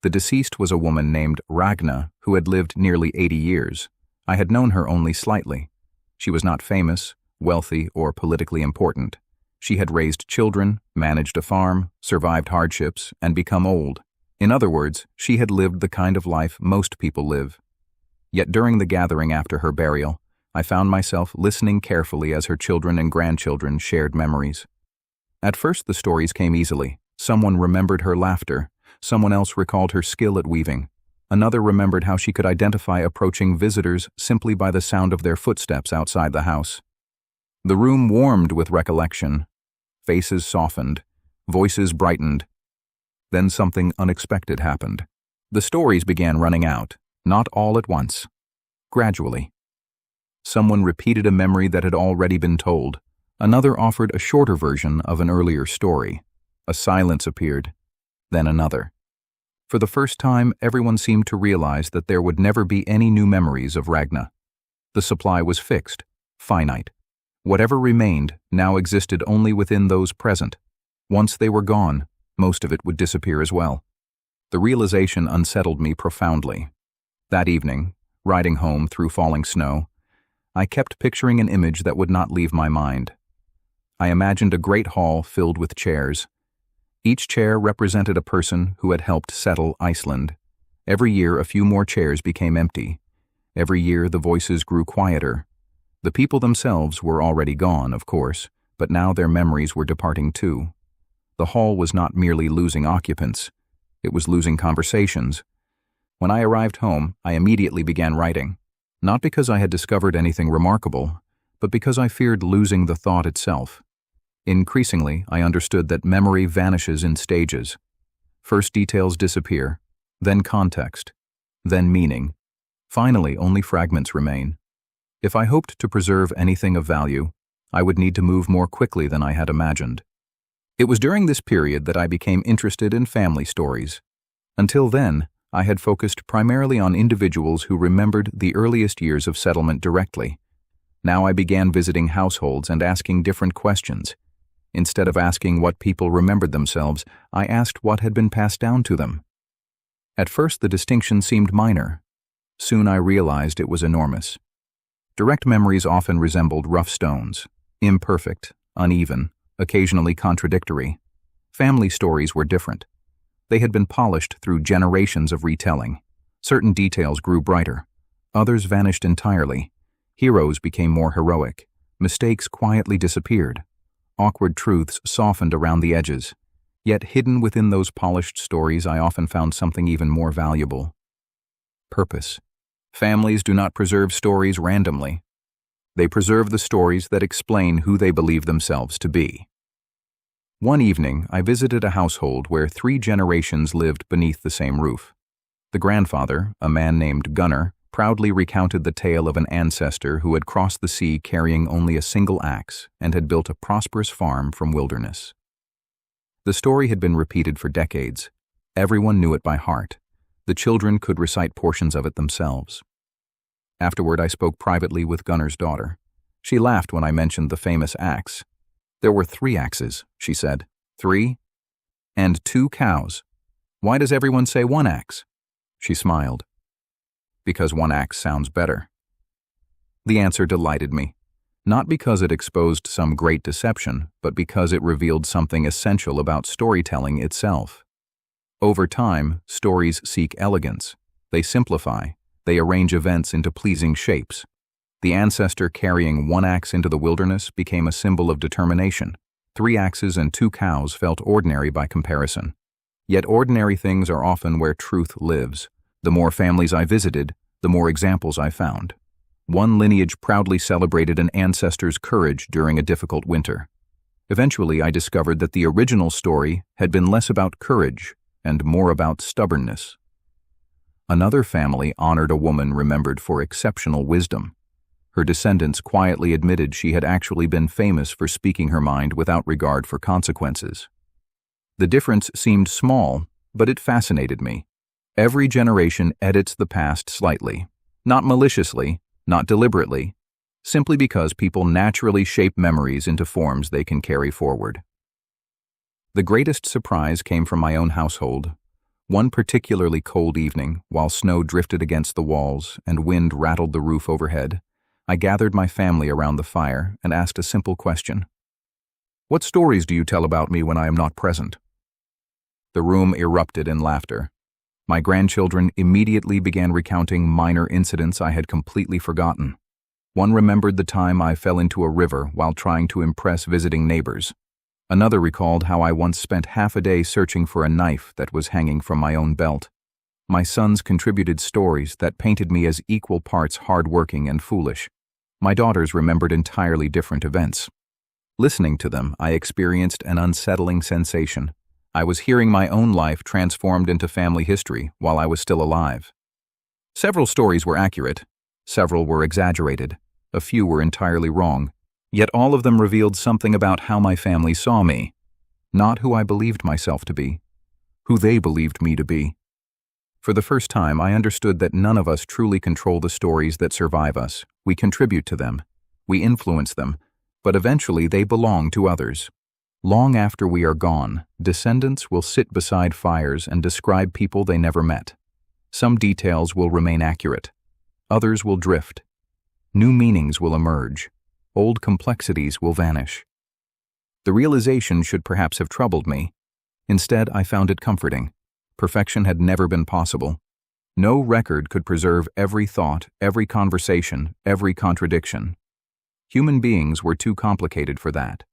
The deceased was a woman named Ragna who had lived nearly 80 years. I had known her only slightly. She was not famous, wealthy, or politically important. She had raised children, managed a farm, survived hardships, and become old. In other words, she had lived the kind of life most people live. Yet during the gathering after her burial, I found myself listening carefully as her children and grandchildren shared memories. At first the stories came easily. Someone remembered her laughter. Someone else recalled her skill at weaving. Another remembered how she could identify approaching visitors simply by the sound of their footsteps outside the house. The room warmed with recollection. Faces softened. Voices brightened. Then something unexpected happened. The stories began running out, not all at once. Gradually. Someone repeated a memory that had already been told. Another offered a shorter version of an earlier story. A silence appeared. Then another. For the first time, everyone seemed to realize that there would never be any new memories of Ragna. The supply was fixed, finite. Whatever remained now existed only within those present. Once they were gone, most of it would disappear as well. The realization unsettled me profoundly. That evening, riding home through falling snow, I kept picturing an image that would not leave my mind. I imagined a great hall filled with chairs. Each chair represented a person who had helped settle Iceland. Every year a few more chairs became empty. Every year the voices grew quieter. The people themselves were already gone, of course, but now their memories were departing too. The hall was not merely losing occupants, it was losing conversations. When I arrived home, I immediately began writing, not because I had discovered anything remarkable, but because I feared losing the thought itself. Increasingly, I understood that memory vanishes in stages. First details disappear, then context, then meaning. Finally, only fragments remain. If I hoped to preserve anything of value, I would need to move more quickly than I had imagined. It was during this period that I became interested in family stories. Until then, I had focused primarily on individuals who remembered the earliest years of settlement directly. Now I began visiting households and asking different questions. Instead of asking what people remembered themselves, I asked what had been passed down to them. At first, the distinction seemed minor. Soon I realized it was enormous. Direct memories often resembled rough stones, imperfect, uneven, occasionally contradictory. Family stories were different. They had been polished through generations of retelling. Certain details grew brighter. Others vanished entirely. Heroes became more heroic. Mistakes quietly disappeared. Awkward truths softened around the edges. Yet hidden within those polished stories, I often found something even more valuable. Purpose. Families do not preserve stories randomly. They preserve the stories that explain who they believe themselves to be. One evening, I visited a household where 3 generations lived beneath the same roof. The grandfather, a man named Gunnar, proudly recounted the tale of an ancestor who had crossed the sea carrying only a single axe and had built a prosperous farm from wilderness. The story had been repeated for decades. Everyone knew it by heart. The children could recite portions of it themselves. Afterward, I spoke privately with Gunnar's daughter. She laughed when I mentioned the famous axe. There were 3 axes, she said. 3? And 2 cows. Why does everyone say 1 axe? She smiled. Because 1 axe sounds better. The answer delighted me, not because it exposed some great deception, but because it revealed something essential about storytelling itself. Over time, stories seek elegance. They simplify. They arrange events into pleasing shapes. The ancestor carrying 1 axe into the wilderness became a symbol of determination. 3 axes and 2 cows felt ordinary by comparison. Yet ordinary things are often where truth lives. The more families I visited, the more examples I found. One lineage proudly celebrated an ancestor's courage during a difficult winter. Eventually, I discovered that the original story had been less about courage and more about stubbornness. Another family honored a woman remembered for exceptional wisdom. Her descendants quietly admitted she had actually been famous for speaking her mind without regard for consequences. The difference seemed small, but it fascinated me. Every generation edits the past slightly, not maliciously, not deliberately, simply because people naturally shape memories into forms they can carry forward. The greatest surprise came from my own household. One particularly cold evening, while snow drifted against the walls and wind rattled the roof overhead, I gathered my family around the fire and asked a simple question. "What stories do you tell about me when I am not present?" The room erupted in laughter. My grandchildren immediately began recounting minor incidents I had completely forgotten. One remembered the time I fell into a river while trying to impress visiting neighbors. Another recalled how I once spent half a day searching for a knife that was hanging from my own belt. My sons contributed stories that painted me as equal parts hardworking and foolish. My daughters remembered entirely different events. Listening to them, I experienced an unsettling sensation. I was hearing my own life transformed into family history while I was still alive. Several stories were accurate, several were exaggerated, a few were entirely wrong, yet all of them revealed something about how my family saw me. Not who I believed myself to be, who they believed me to be. For the first time, I understood that none of us truly control the stories that survive us. We contribute to them, we influence them, but eventually they belong to others. Long after we are gone, descendants will sit beside fires and describe people they never met. Some details will remain accurate. Others will drift. New meanings will emerge. Old complexities will vanish. The realization should perhaps have troubled me. Instead, I found it comforting. Perfection had never been possible. No record could preserve every thought, every conversation, every contradiction. Human beings were too complicated for that.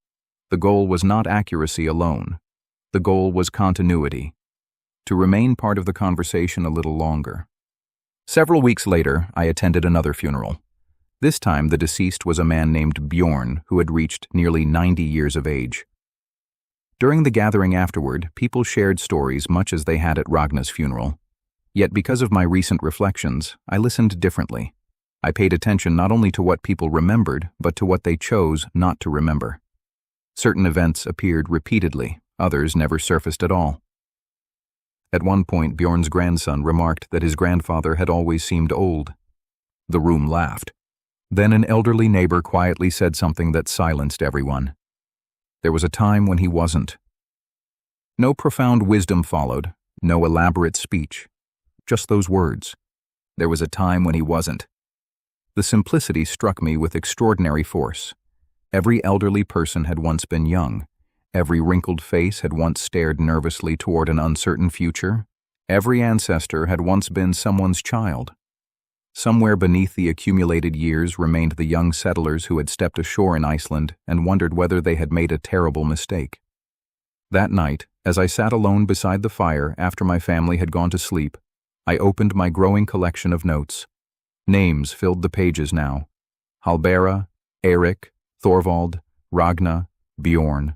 The goal was not accuracy alone. The goal was continuity. To remain part of the conversation a little longer. Several weeks later, I attended another funeral. This time, the deceased was a man named Bjorn, who had reached nearly 90 years of age. During the gathering afterward, people shared stories much as they had at Ragna's funeral. Yet because of my recent reflections, I listened differently. I paid attention not only to what people remembered, but to what they chose not to remember. Certain events appeared repeatedly, others never surfaced at all. At one point, Bjorn's grandson remarked that his grandfather had always seemed old. The room laughed. Then an elderly neighbor quietly said something that silenced everyone. There was a time when he wasn't. No profound wisdom followed, no elaborate speech. Just those words. There was a time when he wasn't. The simplicity struck me with extraordinary force. Every elderly person had once been young. Every wrinkled face had once stared nervously toward an uncertain future. Every ancestor had once been someone's child. Somewhere beneath the accumulated years remained the young settlers who had stepped ashore in Iceland and wondered whether they had made a terrible mistake. That night, as I sat alone beside the fire after my family had gone to sleep, I opened my growing collection of notes. Names filled the pages now. Hallbera, Erik, Thorvald, Ragna, Bjorn.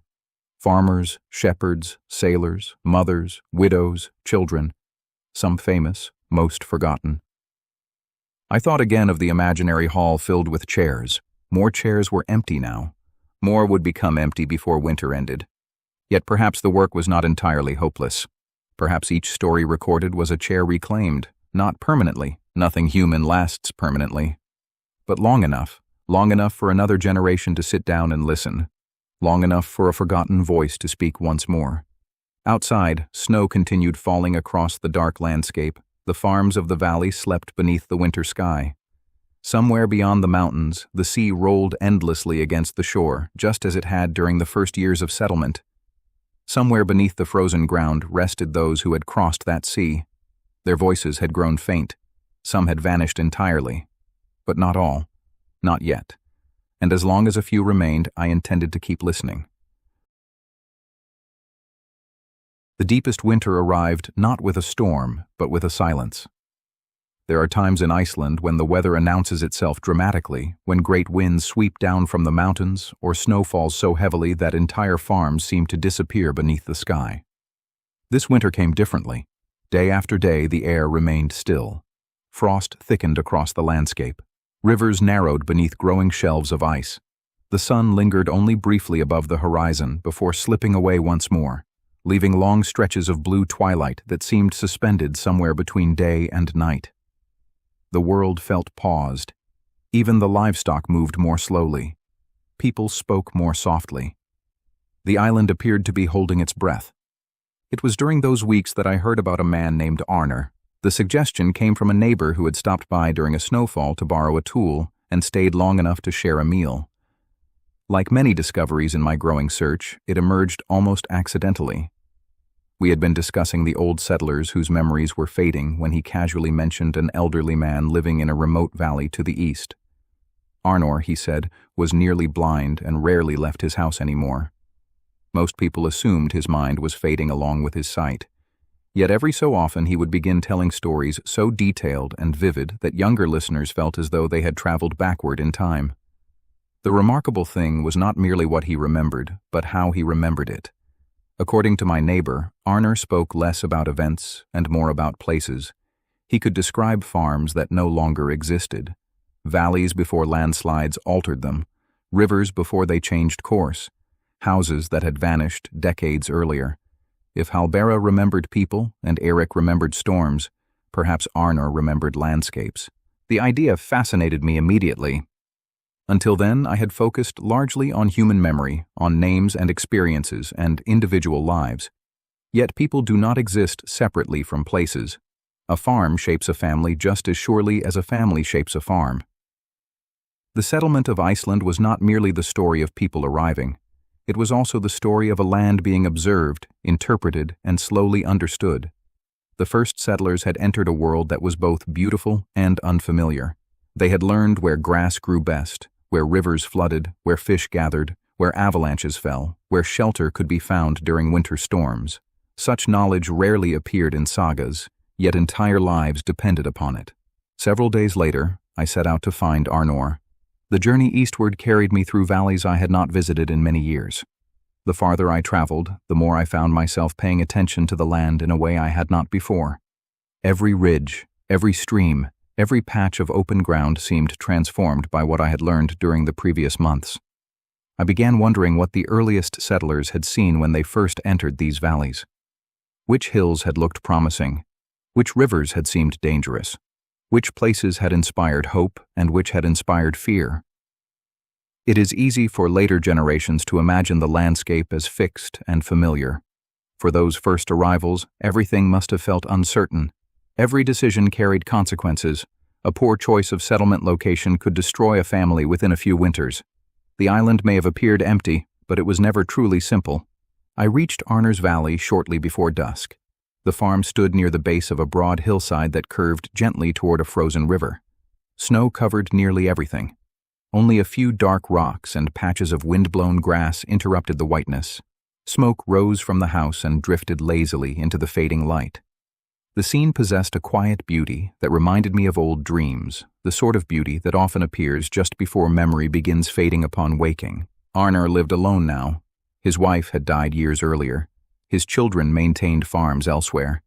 Farmers, shepherds, sailors, mothers, widows, children. Some famous, most forgotten. I thought again of the imaginary hall filled with chairs. More chairs were empty now. More would become empty before winter ended. Yet perhaps the work was not entirely hopeless. Perhaps each story recorded was a chair reclaimed, not permanently. Nothing human lasts permanently. But long enough for another generation to sit down and listen. Long enough for a forgotten voice to speak once more. Outside, snow continued falling across the dark landscape. The farms of the valley slept beneath the winter sky. Somewhere beyond the mountains, the sea rolled endlessly against the shore, just as it had during the first years of settlement. Somewhere beneath the frozen ground rested those who had crossed that sea. Their voices had grown faint. Some had vanished entirely. But not all. Not yet. And as long as a few remained, I intended to keep listening. The deepest winter arrived not with a storm, but with a silence. There are times in Iceland when the weather announces itself dramatically, when great winds sweep down from the mountains, or snow falls so heavily that entire farms seem to disappear beneath the sky. This winter came differently. Day after day, the air remained still. Frost thickened across the landscape. Rivers narrowed beneath growing shelves of ice. The sun lingered only briefly above the horizon before slipping away once more, leaving long stretches of blue twilight that seemed suspended somewhere between day and night. The world felt paused. Even the livestock moved more slowly. People spoke more softly. The island appeared to be holding its breath. It was during those weeks that I heard about a man named Arnar. The suggestion came from a neighbor who had stopped by during a snowfall to borrow a tool and stayed long enough to share a meal. Like many discoveries in my growing search, it emerged almost accidentally. We had been discussing the old settlers whose memories were fading when he casually mentioned an elderly man living in a remote valley to the east. Arnar, he said, was nearly blind and rarely left his house anymore. Most people assumed his mind was fading along with his sight. Yet every so often he would begin telling stories so detailed and vivid that younger listeners felt as though they had traveled backward in time. The remarkable thing was not merely what he remembered, but how he remembered it. According to my neighbor, Arnar spoke less about events and more about places. He could describe farms that no longer existed, valleys before landslides altered them, rivers before they changed course, houses that had vanished decades earlier. If Hallbera remembered people and Erik remembered storms, perhaps Arnar remembered landscapes. The idea fascinated me immediately. Until then, I had focused largely on human memory, on names and experiences and individual lives. Yet people do not exist separately from places. A farm shapes a family just as surely as a family shapes a farm. The settlement of Iceland was not merely the story of people arriving. It was also the story of a land being observed, interpreted, and slowly understood. The first settlers had entered a world that was both beautiful and unfamiliar. They had learned where grass grew best, where rivers flooded, where fish gathered, where avalanches fell, where shelter could be found during winter storms. Such knowledge rarely appeared in sagas, yet entire lives depended upon it. Several days later, I set out to find Arnor. The journey eastward carried me through valleys I had not visited in many years. The farther I traveled, the more I found myself paying attention to the land in a way I had not before. Every ridge, every stream, every patch of open ground seemed transformed by what I had learned during the previous months. I began wondering what the earliest settlers had seen when they first entered these valleys. Which hills had looked promising? Which rivers had seemed dangerous? Which places had inspired hope and which had inspired fear? It is easy for later generations to imagine the landscape as fixed and familiar. For those first arrivals, everything must have felt uncertain. Every decision carried consequences. A poor choice of settlement location could destroy a family within a few winters. The island may have appeared empty, but it was never truly simple. I reached Arnor's Valley shortly before dusk. The farm stood near the base of a broad hillside that curved gently toward a frozen river. Snow covered nearly everything. Only a few dark rocks and patches of wind-blown grass interrupted the whiteness. Smoke rose from the house and drifted lazily into the fading light. The scene possessed a quiet beauty that reminded me of old dreams, the sort of beauty that often appears just before memory begins fading upon waking. Arnor lived alone now. His wife had died years earlier. His children maintained farms elsewhere.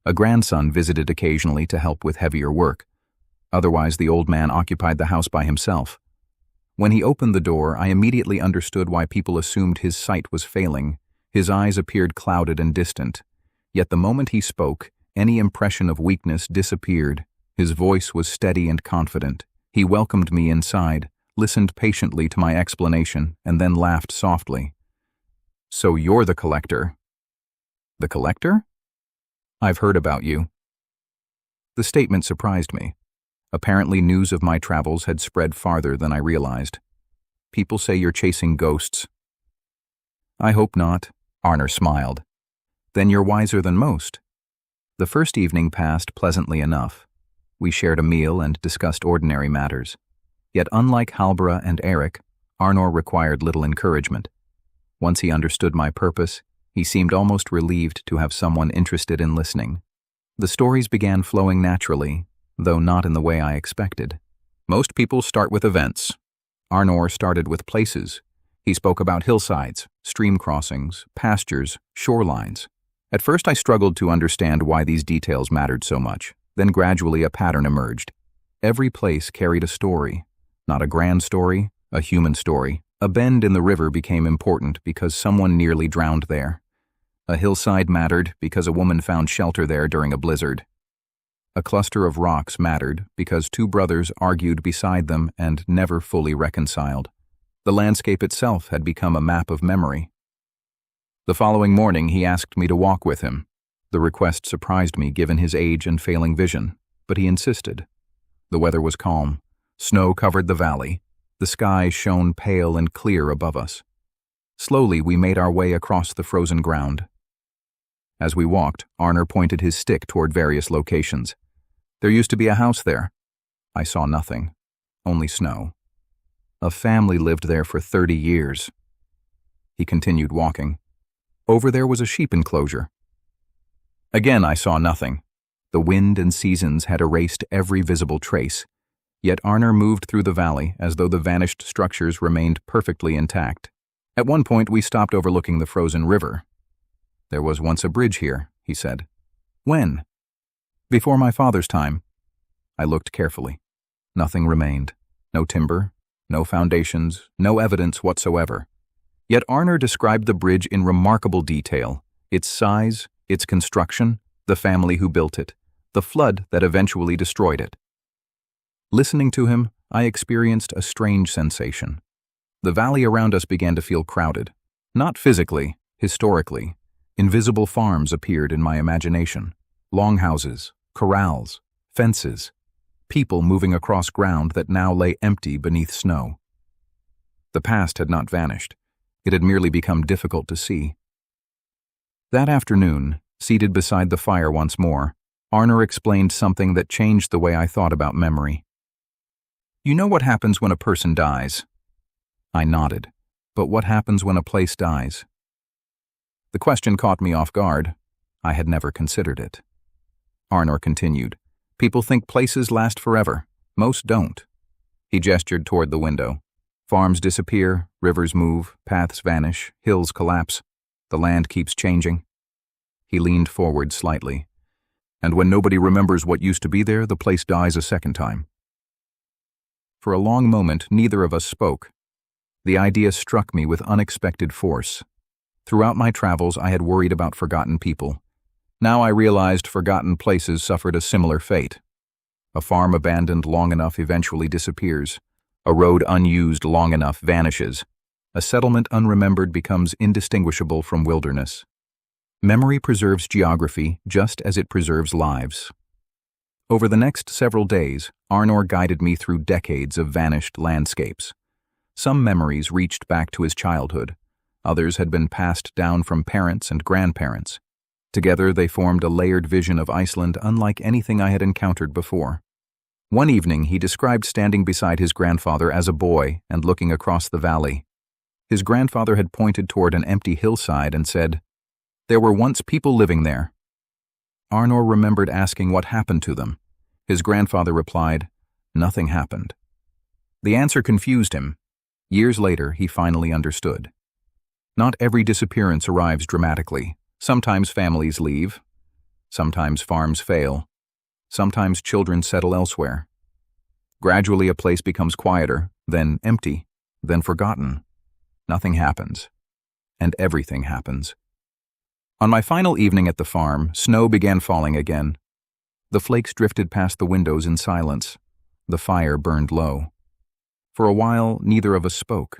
A grandson visited occasionally to help with heavier work. Otherwise, the old man occupied the house by himself. When he opened the door, I immediately understood why people assumed his sight was failing. His eyes appeared clouded and distant. Yet the moment he spoke, any impression of weakness disappeared. His voice was steady and confident. He welcomed me inside, listened patiently to my explanation, and then laughed softly. "So you're the collector." "The collector? I've heard about you." The statement surprised me. Apparently news of my travels had spread farther than I realized. "People say you're chasing ghosts." "I hope not," Arnor smiled. "Then you're wiser than most." The first evening passed pleasantly enough. We shared a meal and discussed ordinary matters. Yet unlike Halbera and Eric, Arnor required little encouragement. Once he understood my purpose, he seemed almost relieved to have someone interested in listening. The stories began flowing naturally, though not in the way I expected. Most people start with events. Arnor started with places. He spoke about hillsides, stream crossings, pastures, shorelines. At first I struggled to understand why these details mattered so much. Then gradually a pattern emerged. Every place carried a story. Not a grand story, a human story. A bend in the river became important because someone nearly drowned there. A hillside mattered because a woman found shelter there during a blizzard. A cluster of rocks mattered because two brothers argued beside them and never fully reconciled. The landscape itself had become a map of memory. The following morning he asked me to walk with him. The request surprised me given his age and failing vision, but he insisted. The weather was calm. Snow covered the valley. The sky shone pale and clear above us. Slowly we made our way across the frozen ground. As we walked, Arnor pointed his stick toward various locations. "There used to be a house there." I saw nothing, only snow. "A family lived there for 30 years. He continued walking. "Over there was a sheep enclosure." Again I saw nothing. The wind and seasons had erased every visible trace. Yet Arnor moved through the valley as though the vanished structures remained perfectly intact. At one point we stopped overlooking the frozen river. "There was once a bridge here," he said. "When?" "Before my father's time." I looked carefully. Nothing remained. No timber, no foundations, no evidence whatsoever. Yet Arnor described the bridge in remarkable detail. Its size, its construction, the family who built it, the flood that eventually destroyed it. Listening to him, I experienced a strange sensation. The valley around us began to feel crowded. Not physically, historically. Invisible farms appeared in my imagination. Longhouses, corrals, fences. People moving across ground that now lay empty beneath snow. The past had not vanished. It had merely become difficult to see. That afternoon, seated beside the fire once more, Arnor explained something that changed the way I thought about memory. "You know what happens when a person dies?" I nodded, But what happens when a place dies? The question caught me off guard. I had never considered it. Arnor continued, "People think places last forever. Most don't." He gestured toward the window. Farms disappear, rivers move, paths vanish, hills collapse. The land keeps changing. He leaned forward slightly. And when nobody remembers what used to be there, the place dies a second time. For a long moment, neither of us spoke. The idea struck me with unexpected force. Throughout my travels, I had worried about forgotten people. Now I realized forgotten places suffered a similar fate. A farm abandoned long enough eventually disappears. A road unused long enough vanishes. A settlement unremembered becomes indistinguishable from wilderness. Memory preserves geography just as it preserves lives. Over the next several days, Arnor guided me through decades of vanished landscapes. Some memories reached back to his childhood. Others had been passed down from parents and grandparents. Together they formed a layered vision of Iceland unlike anything I had encountered before. One evening he described standing beside his grandfather as a boy and looking across the valley. His grandfather had pointed toward an empty hillside and said, "There were once people living there." Arnor remembered asking what happened to them. His grandfather replied, "Nothing happened." The answer confused him. Years later, he finally understood. Not every disappearance arrives dramatically. Sometimes families leave. Sometimes farms fail. Sometimes children settle elsewhere. Gradually, a place becomes quieter, then empty, then forgotten. Nothing happens. And everything happens. On my final evening at the farm, snow began falling again. The flakes drifted past the windows in silence. The fire burned low. For a while, neither of us spoke.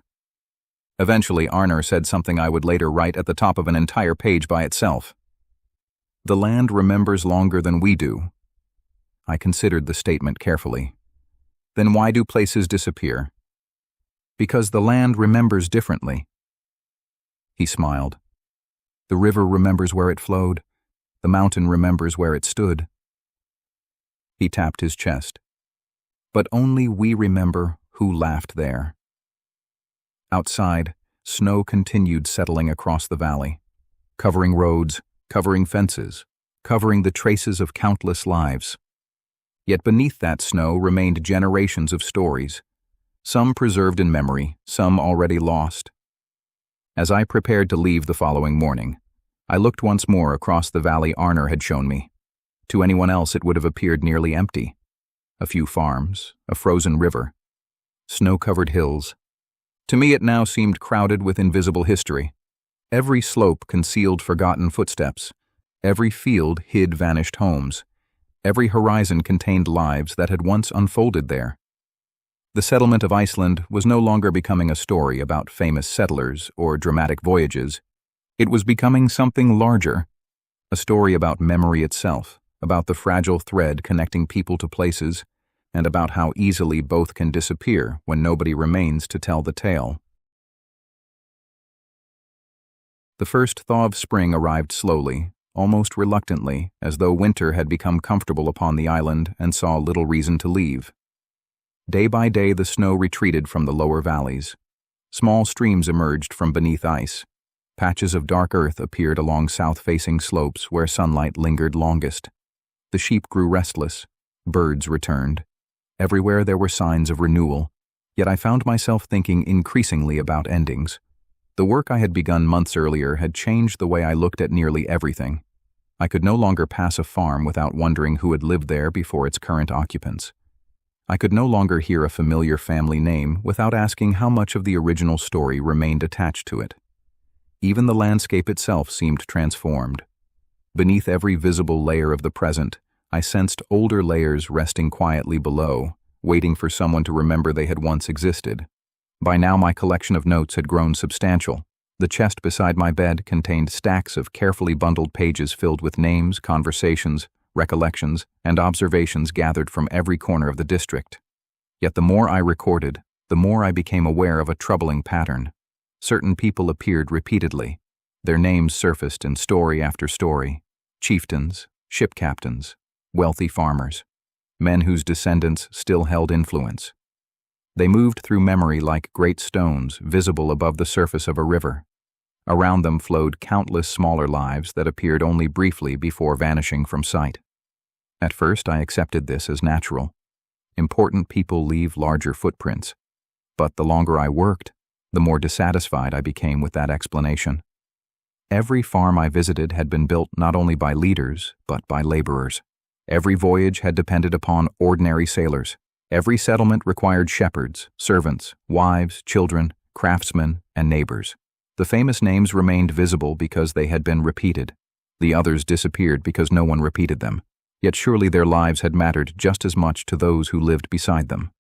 Eventually, Arnor said something I would later write at the top of an entire page by itself. "The land remembers longer than we do." I considered the statement carefully. Then why do places disappear? Because the land remembers differently. He smiled. The river remembers where it flowed. The mountain remembers where it stood. He tapped his chest. But only we remember who laughed there. Outside, snow continued settling across the valley, covering roads, covering fences, covering the traces of countless lives. Yet beneath that snow remained generations of stories, some preserved in memory, some already lost. As I prepared to leave the following morning, I looked once more across the valley Arnor had shown me. To anyone else it would have appeared nearly empty. A few farms, a frozen river, snow-covered hills. To me it now seemed crowded with invisible history. Every slope concealed forgotten footsteps. Every field hid vanished homes. Every horizon contained lives that had once unfolded there. The settlement of Iceland was no longer becoming a story about famous settlers or dramatic voyages. It was becoming something larger, a story about memory itself, about the fragile thread connecting people to places, and about how easily both can disappear when nobody remains to tell the tale. The first thaw of spring arrived slowly, almost reluctantly, as though winter had become comfortable upon the island and saw little reason to leave. Day by day the snow retreated from the lower valleys. Small streams emerged from beneath ice. Patches of dark earth appeared along south-facing slopes where sunlight lingered longest. The sheep grew restless. Birds returned. Everywhere there were signs of renewal, yet I found myself thinking increasingly about endings. The work I had begun months earlier had changed the way I looked at nearly everything. I could no longer pass a farm without wondering who had lived there before its current occupants. I could no longer hear a familiar family name without asking how much of the original story remained attached to it. Even the landscape itself seemed transformed. Beneath every visible layer of the present, I sensed older layers resting quietly below, waiting for someone to remember they had once existed. By now my collection of notes had grown substantial. The chest beside my bed contained stacks of carefully bundled pages filled with names, conversations, recollections, and observations gathered from every corner of the district. Yet the more I recorded, the more I became aware of a troubling pattern. Certain people appeared repeatedly. Their names surfaced in story after story. Chieftains, ship captains, wealthy farmers, men whose descendants still held influence. They moved through memory like great stones visible above the surface of a river. Around them flowed countless smaller lives that appeared only briefly before vanishing from sight. At first, I accepted this as natural. Important people leave larger footprints. But the longer I worked, the more dissatisfied I became with that explanation. Every farm I visited had been built not only by leaders, but by laborers. Every voyage had depended upon ordinary sailors. Every settlement required shepherds, servants, wives, children, craftsmen, and neighbors. The famous names remained visible because they had been repeated. The others disappeared because no one repeated them. Yet surely their lives had mattered just as much to those who lived beside them.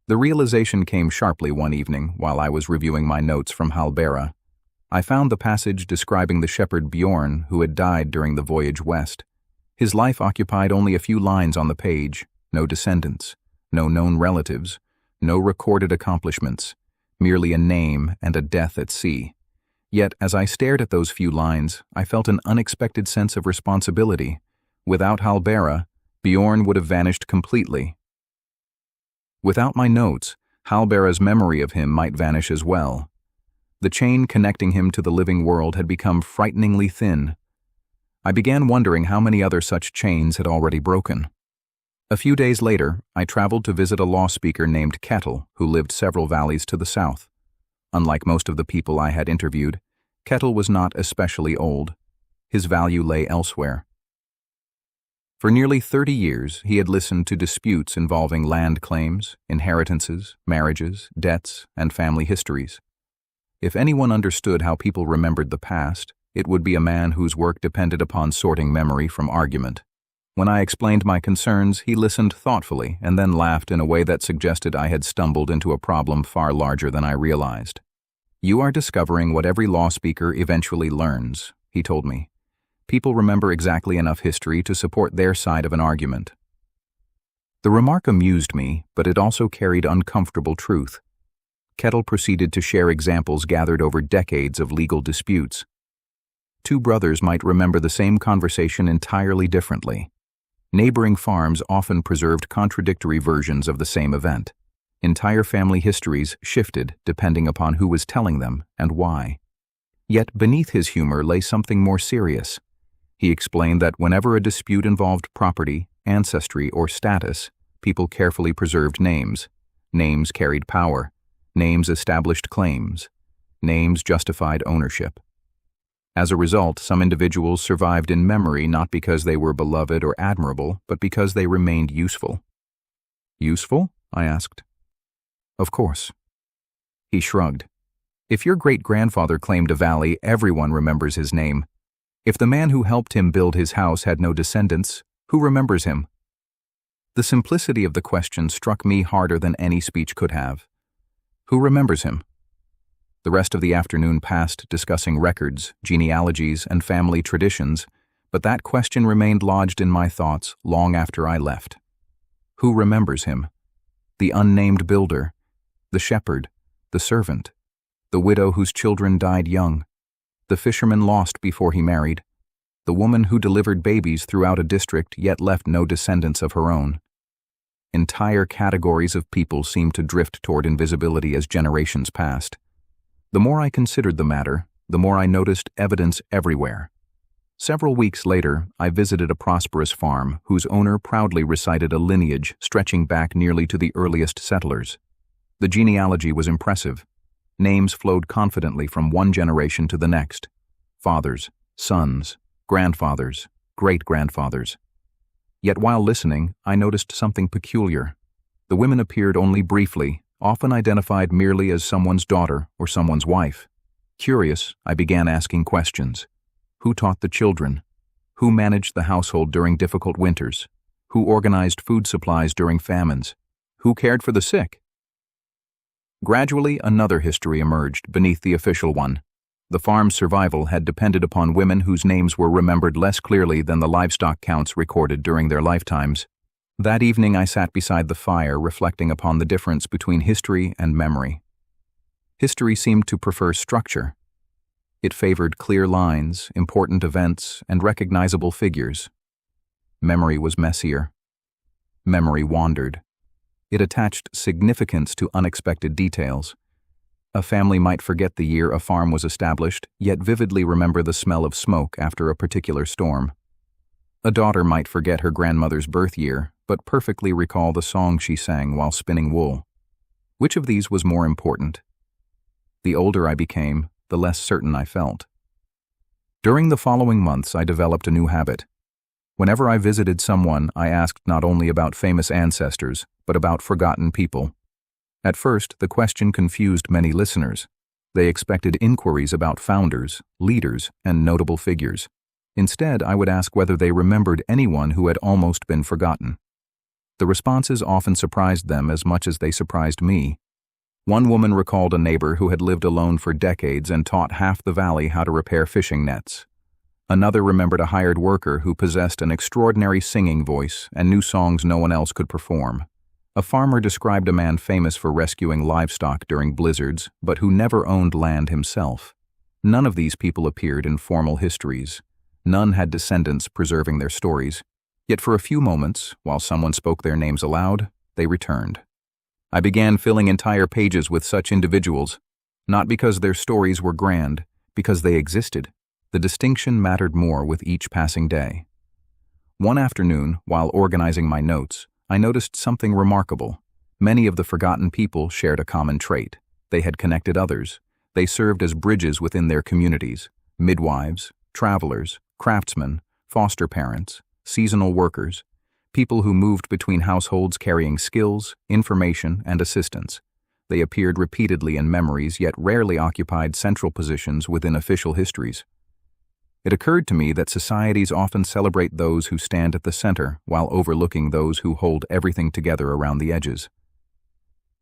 The realization came sharply one evening while I was reviewing my notes from Hallbera. I found the passage describing the shepherd Bjorn who had died during the voyage west. His life occupied only a few lines on the page, no descendants, no known relatives, no recorded accomplishments, merely a name and a death at sea. Yet, as I stared at those few lines, I felt an unexpected sense of responsibility. Without Hallbera, Bjorn would have vanished completely. Without my notes, Hallbera's memory of him might vanish as well. The chain connecting him to the living world had become frighteningly thin. I began wondering how many other such chains had already broken. A few days later, I traveled to visit a law speaker named Kettle, who lived several valleys to the south. Unlike most of the people I had interviewed, Kettle was not especially old. His value lay elsewhere. For nearly 30 years, he had listened to disputes involving land claims, inheritances, marriages, debts, and family histories. If anyone understood how people remembered the past, it would be a man whose work depended upon sorting memory from argument. When I explained my concerns, he listened thoughtfully and then laughed in a way that suggested I had stumbled into a problem far larger than I realized. "You are discovering what every law speaker eventually learns," he told me. "People remember exactly enough history to support their side of an argument." The remark amused me, but it also carried uncomfortable truth. Kettle proceeded to share examples gathered over decades of legal disputes. Two brothers might remember the same conversation entirely differently. Neighboring farms often preserved contradictory versions of the same event. Entire family histories shifted depending upon who was telling them and why. Yet beneath his humor lay something more serious. He explained that whenever a dispute involved property, ancestry, or status, people carefully preserved names. Names carried power. Names established claims. Names justified ownership. As a result, some individuals survived in memory not because they were beloved or admirable, but because they remained useful. "Useful?" I asked. "Of course." He shrugged. "If your great-grandfather claimed a valley, everyone remembers his name. If the man who helped him build his house had no descendants, who remembers him?" The simplicity of the question struck me harder than any speech could have. Who remembers him? The rest of the afternoon passed discussing records, genealogies, and family traditions, but that question remained lodged in my thoughts long after I left. Who remembers him? The unnamed builder, the shepherd, the servant, the widow whose children died young, the fisherman lost before he married, the woman who delivered babies throughout a district yet left no descendants of her own. Entire categories of people seemed to drift toward invisibility as generations passed. The more I considered the matter, the more I noticed evidence everywhere. Several weeks later, I visited a prosperous farm whose owner proudly recited a lineage stretching back nearly to the earliest settlers. The genealogy was impressive. Names flowed confidently from one generation to the next. Fathers, sons, grandfathers, great-grandfathers. Yet while listening, I noticed something peculiar. The women appeared only briefly, often identified merely as someone's daughter or someone's wife. Curious, I began asking questions. Who taught the children? Who managed the household during difficult winters? Who organized food supplies during famines? Who cared for the sick? Gradually, another history emerged beneath the official one. The farm's survival had depended upon women whose names were remembered less clearly than the livestock counts recorded during their lifetimes. That evening I sat beside the fire reflecting upon the difference between history and memory. History seemed to prefer structure. It favored clear lines, important events, and recognizable figures. Memory was messier. Memory wandered. It attached significance to unexpected details. A family might forget the year a farm was established, yet vividly remember the smell of smoke after a particular storm. A daughter might forget her grandmother's birth year, but perfectly recall the song she sang while spinning wool. Which of these was more important? The older I became, the less certain I felt. During the following months, I developed a new habit. Whenever I visited someone, I asked not only about famous ancestors, but about forgotten people. At first, the question confused many listeners. They expected inquiries about founders, leaders, and notable figures. Instead, I would ask whether they remembered anyone who had almost been forgotten. The responses often surprised them as much as they surprised me. One woman recalled a neighbor who had lived alone for decades and taught half the valley how to repair fishing nets. Another remembered a hired worker who possessed an extraordinary singing voice and knew songs no one else could perform. A farmer described a man famous for rescuing livestock during blizzards, but who never owned land himself. None of these people appeared in formal histories. None had descendants preserving their stories. Yet for a few moments, while someone spoke their names aloud, they returned. I began filling entire pages with such individuals, not because their stories were grand, because they existed. The distinction mattered more with each passing day. One afternoon, while organizing my notes, I noticed something remarkable. Many of the forgotten people shared a common trait. They had connected others. They served as bridges within their communities: midwives, travelers, craftsmen, foster parents, seasonal workers, people who moved between households carrying skills, information, and assistance. They appeared repeatedly in memories, yet rarely occupied central positions within official histories. It occurred to me that societies often celebrate those who stand at the center while overlooking those who hold everything together around the edges.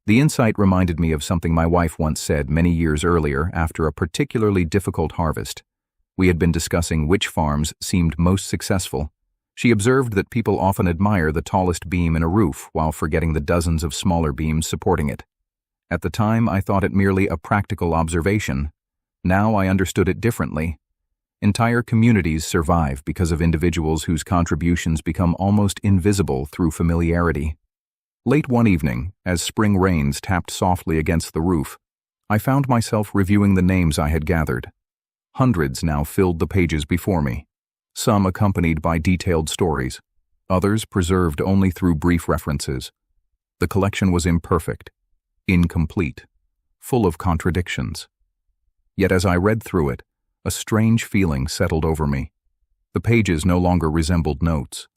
The insight reminded me of something my wife once said many years earlier after a particularly difficult harvest. We had been discussing which farms seemed most successful. She observed that people often admire the tallest beam in a roof while forgetting the dozens of smaller beams supporting it. At the time, I thought it merely a practical observation. Now I understood it differently. Entire communities survive because of individuals whose contributions become almost invisible through familiarity. Late one evening, as spring rains tapped softly against the roof, I found myself reviewing the names I had gathered. Hundreds now filled the pages before me, some accompanied by detailed stories, others preserved only through brief references. The collection was imperfect, incomplete, full of contradictions. Yet as I read through it, a strange feeling settled over me. The pages no longer resembled notes.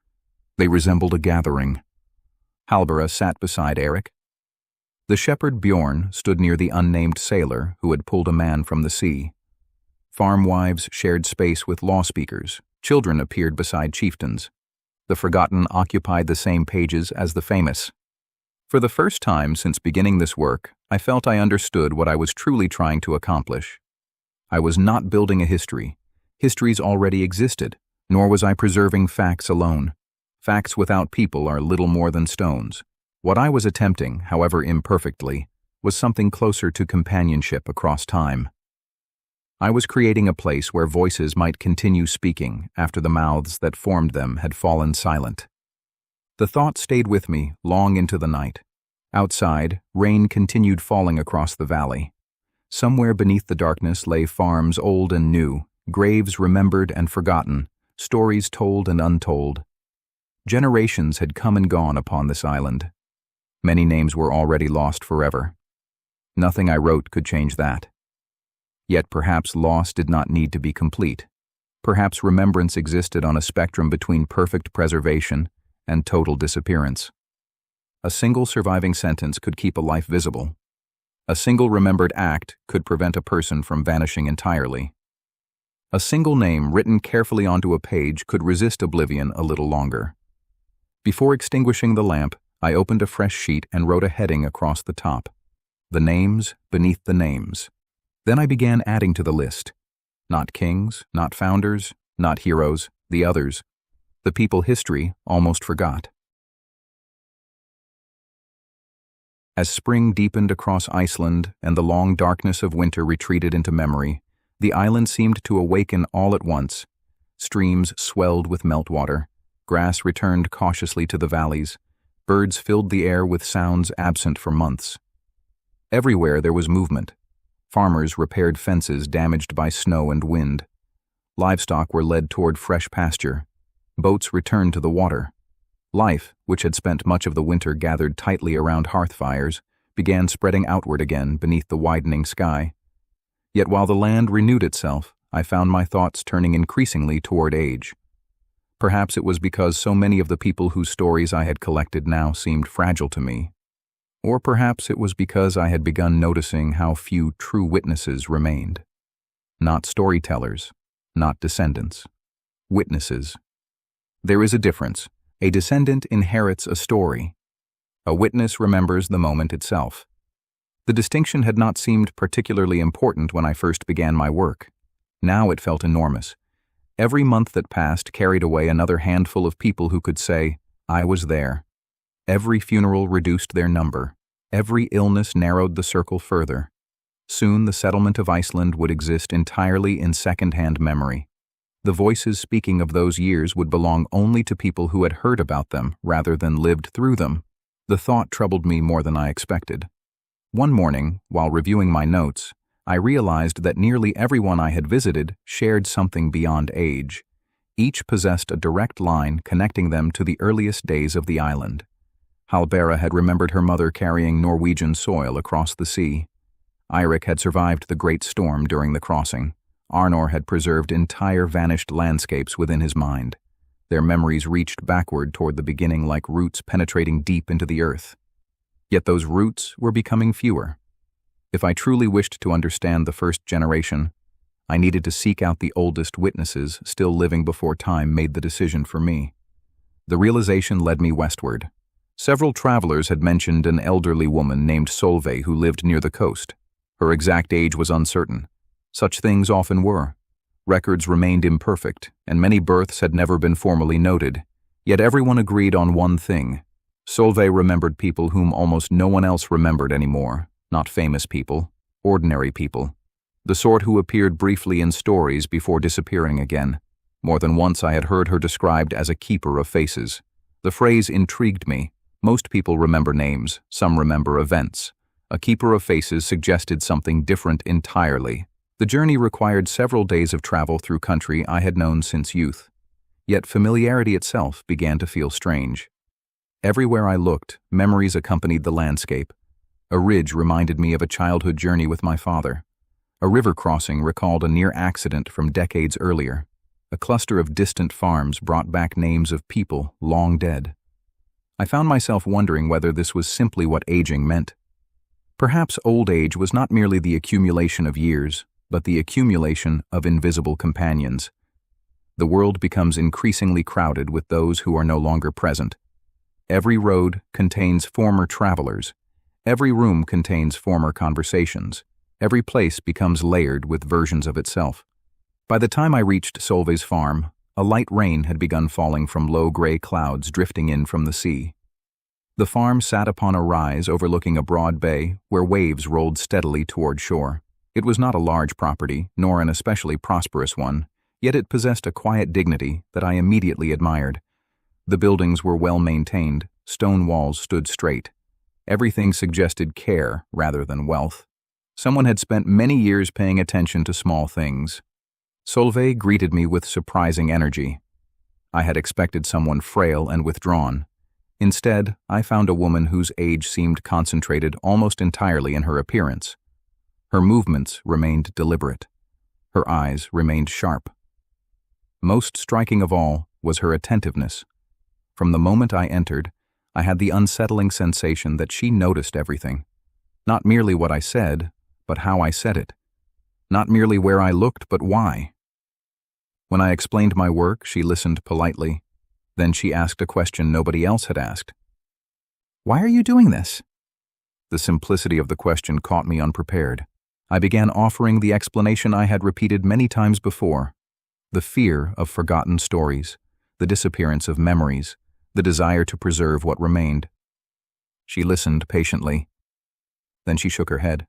They resembled a gathering. Halbera sat beside Eric. The shepherd Bjorn stood near the unnamed sailor who had pulled a man from the sea. Farm wives shared space with law speakers. Children appeared beside chieftains. The forgotten occupied the same pages as the famous. For the first time since beginning this work, I felt I understood what I was truly trying to accomplish. I was not building a history. Histories already existed, nor was I preserving facts alone. Facts without people are little more than stones. What I was attempting, however imperfectly, was something closer to companionship across time. I was creating a place where voices might continue speaking after the mouths that formed them had fallen silent. The thought stayed with me long into the night. Outside, rain continued falling across the valley. Somewhere beneath the darkness lay farms old and new, graves remembered and forgotten, stories told and untold. Generations had come and gone upon this island. Many names were already lost forever. Nothing I wrote could change that. Yet perhaps loss did not need to be complete. Perhaps remembrance existed on a spectrum between perfect preservation and total disappearance. A single surviving sentence could keep a life visible. A single remembered act could prevent a person from vanishing entirely. A single name written carefully onto a page could resist oblivion a little longer. Before extinguishing the lamp, I opened a fresh sheet and wrote a heading across the top. The names beneath the names. Then I began adding to the list. Not kings, not founders, not heroes, the others. The people history almost forgot. As spring deepened across Iceland and the long darkness of winter retreated into memory, the island seemed to awaken all at once. Streams swelled with meltwater, grass returned cautiously to the valleys, Birds filled the air with sounds absent for months. Everywhere there was movement. Farmers repaired fences damaged by snow and wind. Livestock were led toward fresh pasture. Boats returned to the water. Life, which had spent much of the winter gathered tightly around hearth fires, began spreading outward again beneath the widening sky. Yet while the land renewed itself, I found my thoughts turning increasingly toward age. Perhaps it was because so many of the people whose stories I had collected now seemed fragile to me. Or perhaps it was because I had begun noticing how few true witnesses remained. Not storytellers, not descendants. Witnesses. There is a difference. A descendant inherits a story. A witness remembers the moment itself. The distinction had not seemed particularly important when I first began my work. Now it felt enormous. Every month that passed carried away another handful of people who could say, "I was there." Every funeral reduced their number. Every illness narrowed the circle further. Soon the settlement of Iceland would exist entirely in second-hand memory. The voices speaking of those years would belong only to people who had heard about them rather than lived through them. The thought troubled me more than I expected. One morning, while reviewing my notes, I realized that nearly everyone I had visited shared something beyond age. Each possessed a direct line connecting them to the earliest days of the island. Halbera had remembered her mother carrying Norwegian soil across the sea. Eirik had survived the great storm during the crossing. Arnor had preserved entire vanished landscapes within his mind. Their memories reached backward toward the beginning like roots penetrating deep into the earth. Yet those roots were becoming fewer. If I truly wished to understand the first generation, I needed to seek out the oldest witnesses still living before time made the decision for me. The realization led me westward. Several travelers had mentioned an elderly woman named Solveig who lived near the coast. Her exact age was uncertain. Such things often were. Records remained imperfect, and many births had never been formally noted. Yet everyone agreed on one thing. Solveig remembered people whom almost no one else remembered anymore. Not famous people, ordinary people. The sort who appeared briefly in stories before disappearing again. More than once I had heard her described as a keeper of faces. The phrase intrigued me. Most people remember names, some remember events. A keeper of faces suggested something different entirely. The journey required several days of travel through country I had known since youth. Yet familiarity itself began to feel strange. Everywhere I looked, memories accompanied the landscape. A ridge reminded me of a childhood journey with my father. A river crossing recalled a near accident from decades earlier. A cluster of distant farms brought back names of people long dead. I found myself wondering whether this was simply what aging meant. Perhaps old age was not merely the accumulation of years, but the accumulation of invisible companions. The world becomes increasingly crowded with those who are no longer present. Every road contains former travelers. Every room contains former conversations. Every place becomes layered with versions of itself. By the time I reached Solveig's farm, a light rain had begun falling from low gray clouds drifting in from the sea. The farm sat upon a rise overlooking a broad bay where waves rolled steadily toward shore. It was not a large property, nor an especially prosperous one, yet it possessed a quiet dignity that I immediately admired. The buildings were well maintained, stone walls stood straight. Everything suggested care rather than wealth. Someone had spent many years paying attention to small things. Solveig greeted me with surprising energy. I had expected someone frail and withdrawn. Instead, I found a woman whose age seemed concentrated almost entirely in her appearance. Her movements remained deliberate. Her eyes remained sharp. Most striking of all was her attentiveness. From the moment I entered, I had the unsettling sensation that she noticed everything. Not merely what I said, but how I said it. Not merely where I looked, but why. When I explained my work, she listened politely. Then she asked a question nobody else had asked. "Why are you doing this?" The simplicity of the question caught me unprepared. I began offering the explanation I had repeated many times before. The fear of forgotten stories, the disappearance of memories, the desire to preserve what remained. She listened patiently. Then she shook her head.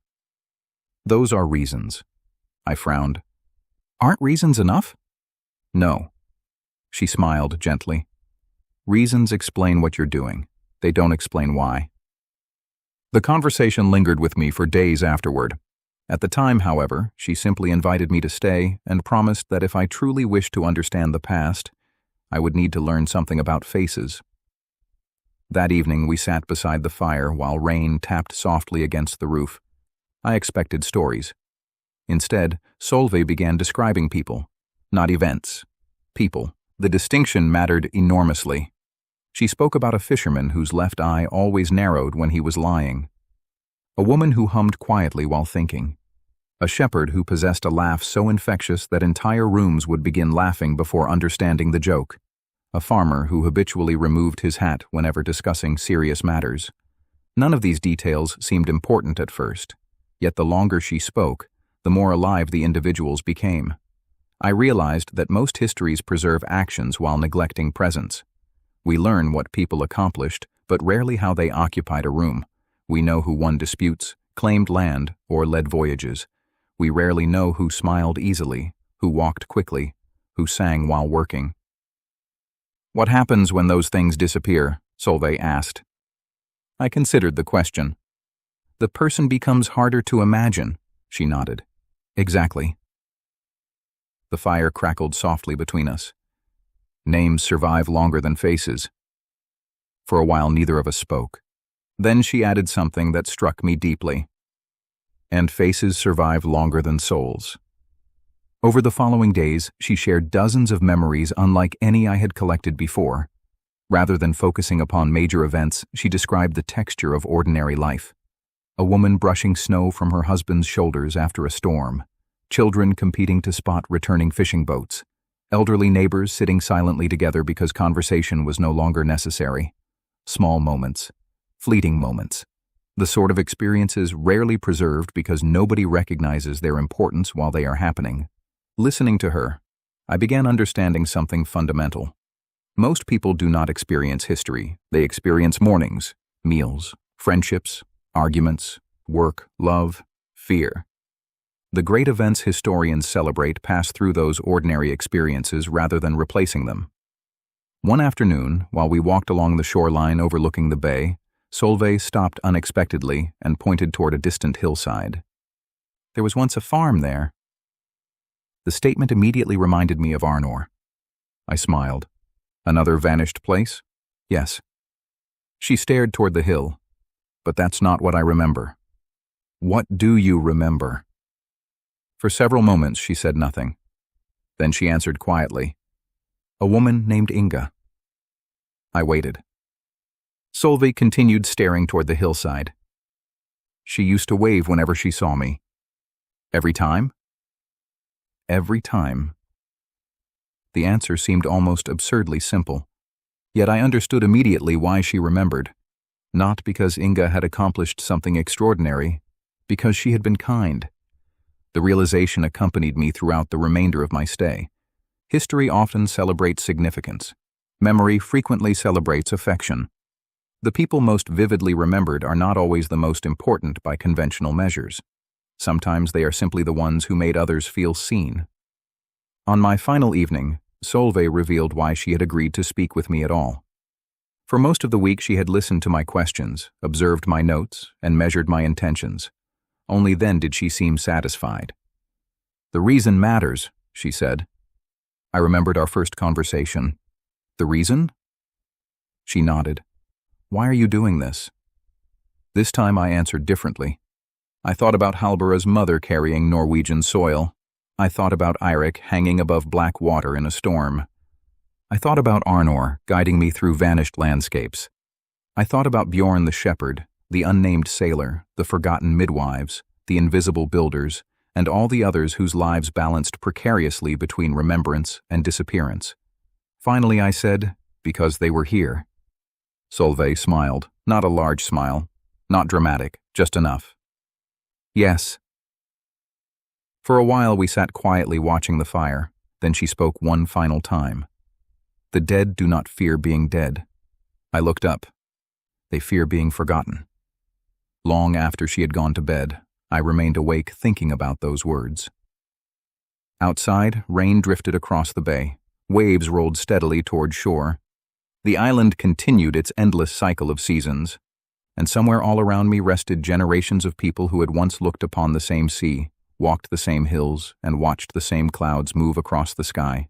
"Those are reasons." I frowned. "Aren't reasons enough?" "No." She smiled gently. "Reasons explain what you're doing. They don't explain why. The conversation lingered with me for days afterward. At the time, however, she simply invited me to stay and promised that if I truly wished to understand the past, I would need to learn something about faces. That evening, we sat beside the fire while rain tapped softly against the roof. I expected stories. Instead, Solveig began describing people, not events. People. The distinction mattered enormously. She spoke about a fisherman whose left eye always narrowed when he was lying. A woman who hummed quietly while thinking. A shepherd who possessed a laugh so infectious that entire rooms would begin laughing before understanding the joke. A farmer who habitually removed his hat whenever discussing serious matters. None of these details seemed important at first, yet the longer she spoke, the more alive the individuals became. I realized that most histories preserve actions while neglecting presence. We learn what people accomplished, but rarely how they occupied a room. We know who won disputes, claimed land, or led voyages. We rarely know who smiled easily, who walked quickly, who sang while working. "What happens when those things disappear?" Solveig asked. I considered the question. "The person becomes harder to imagine," she nodded. "Exactly." The fire crackled softly between us. Names survive longer than faces. For a while, neither of us spoke. Then she added something that struck me deeply. "And faces survive longer than souls." Over the following days, she shared dozens of memories unlike any I had collected before. Rather than focusing upon major events, she described the texture of ordinary life. A woman brushing snow from her husband's shoulders after a storm. Children competing to spot returning fishing boats. Elderly neighbors sitting silently together because conversation was no longer necessary. Small moments. Fleeting moments. The sort of experiences rarely preserved because nobody recognizes their importance while they are happening. Listening to her, I began understanding something fundamental. Most people do not experience history. They experience mornings, meals, friendships, arguments, work, love, fear. The great events historians celebrate pass through those ordinary experiences rather than replacing them. One afternoon, while we walked along the shoreline overlooking the bay, Solveig stopped unexpectedly and pointed toward a distant hillside. "There was once a farm there." The statement immediately reminded me of Arnor. I smiled. "Another vanished place?" "Yes." She stared toward the hill. "But that's not what I remember." "What do you remember?" For several moments she said nothing. Then she answered quietly, "A woman named Inga." I waited. Solveig continued staring toward the hillside. "She used to wave whenever she saw me." "Every time?" "Every time." The answer seemed almost absurdly simple. Yet I understood immediately why she remembered. Not because Inga had accomplished something extraordinary, because she had been kind. The realization accompanied me throughout the remainder of my stay. History often celebrates significance. Memory frequently celebrates affection. The people most vividly remembered are not always the most important by conventional measures. Sometimes they are simply the ones who made others feel seen. On my final evening, Solveig revealed why she had agreed to speak with me at all. For most of the week she had listened to my questions, observed my notes, and measured my intentions. Only then did she seem satisfied. "The reason matters," she said. I remembered our first conversation. "The reason?" She nodded. "Why are you doing this?" This time I answered differently. I thought about Halbera's mother carrying Norwegian soil. I thought about Eirik hanging above black water in a storm. I thought about Arnor guiding me through vanished landscapes. I thought about Bjorn the shepherd, the unnamed sailor, the forgotten midwives, the invisible builders, and all the others whose lives balanced precariously between remembrance and disappearance. Finally I said, "Because they were here." Solveig smiled, not a large smile, not dramatic, just enough. "Yes." For a while we sat quietly watching the fire, then she spoke one final time. "The dead do not fear being dead." I looked up. "They fear being forgotten." Long after she had gone to bed, I remained awake thinking about those words. Outside, rain drifted across the bay. Waves rolled steadily toward shore. The island continued its endless cycle of seasons, and somewhere all around me rested generations of people who had once looked upon the same sea, walked the same hills, and watched the same clouds move across the sky.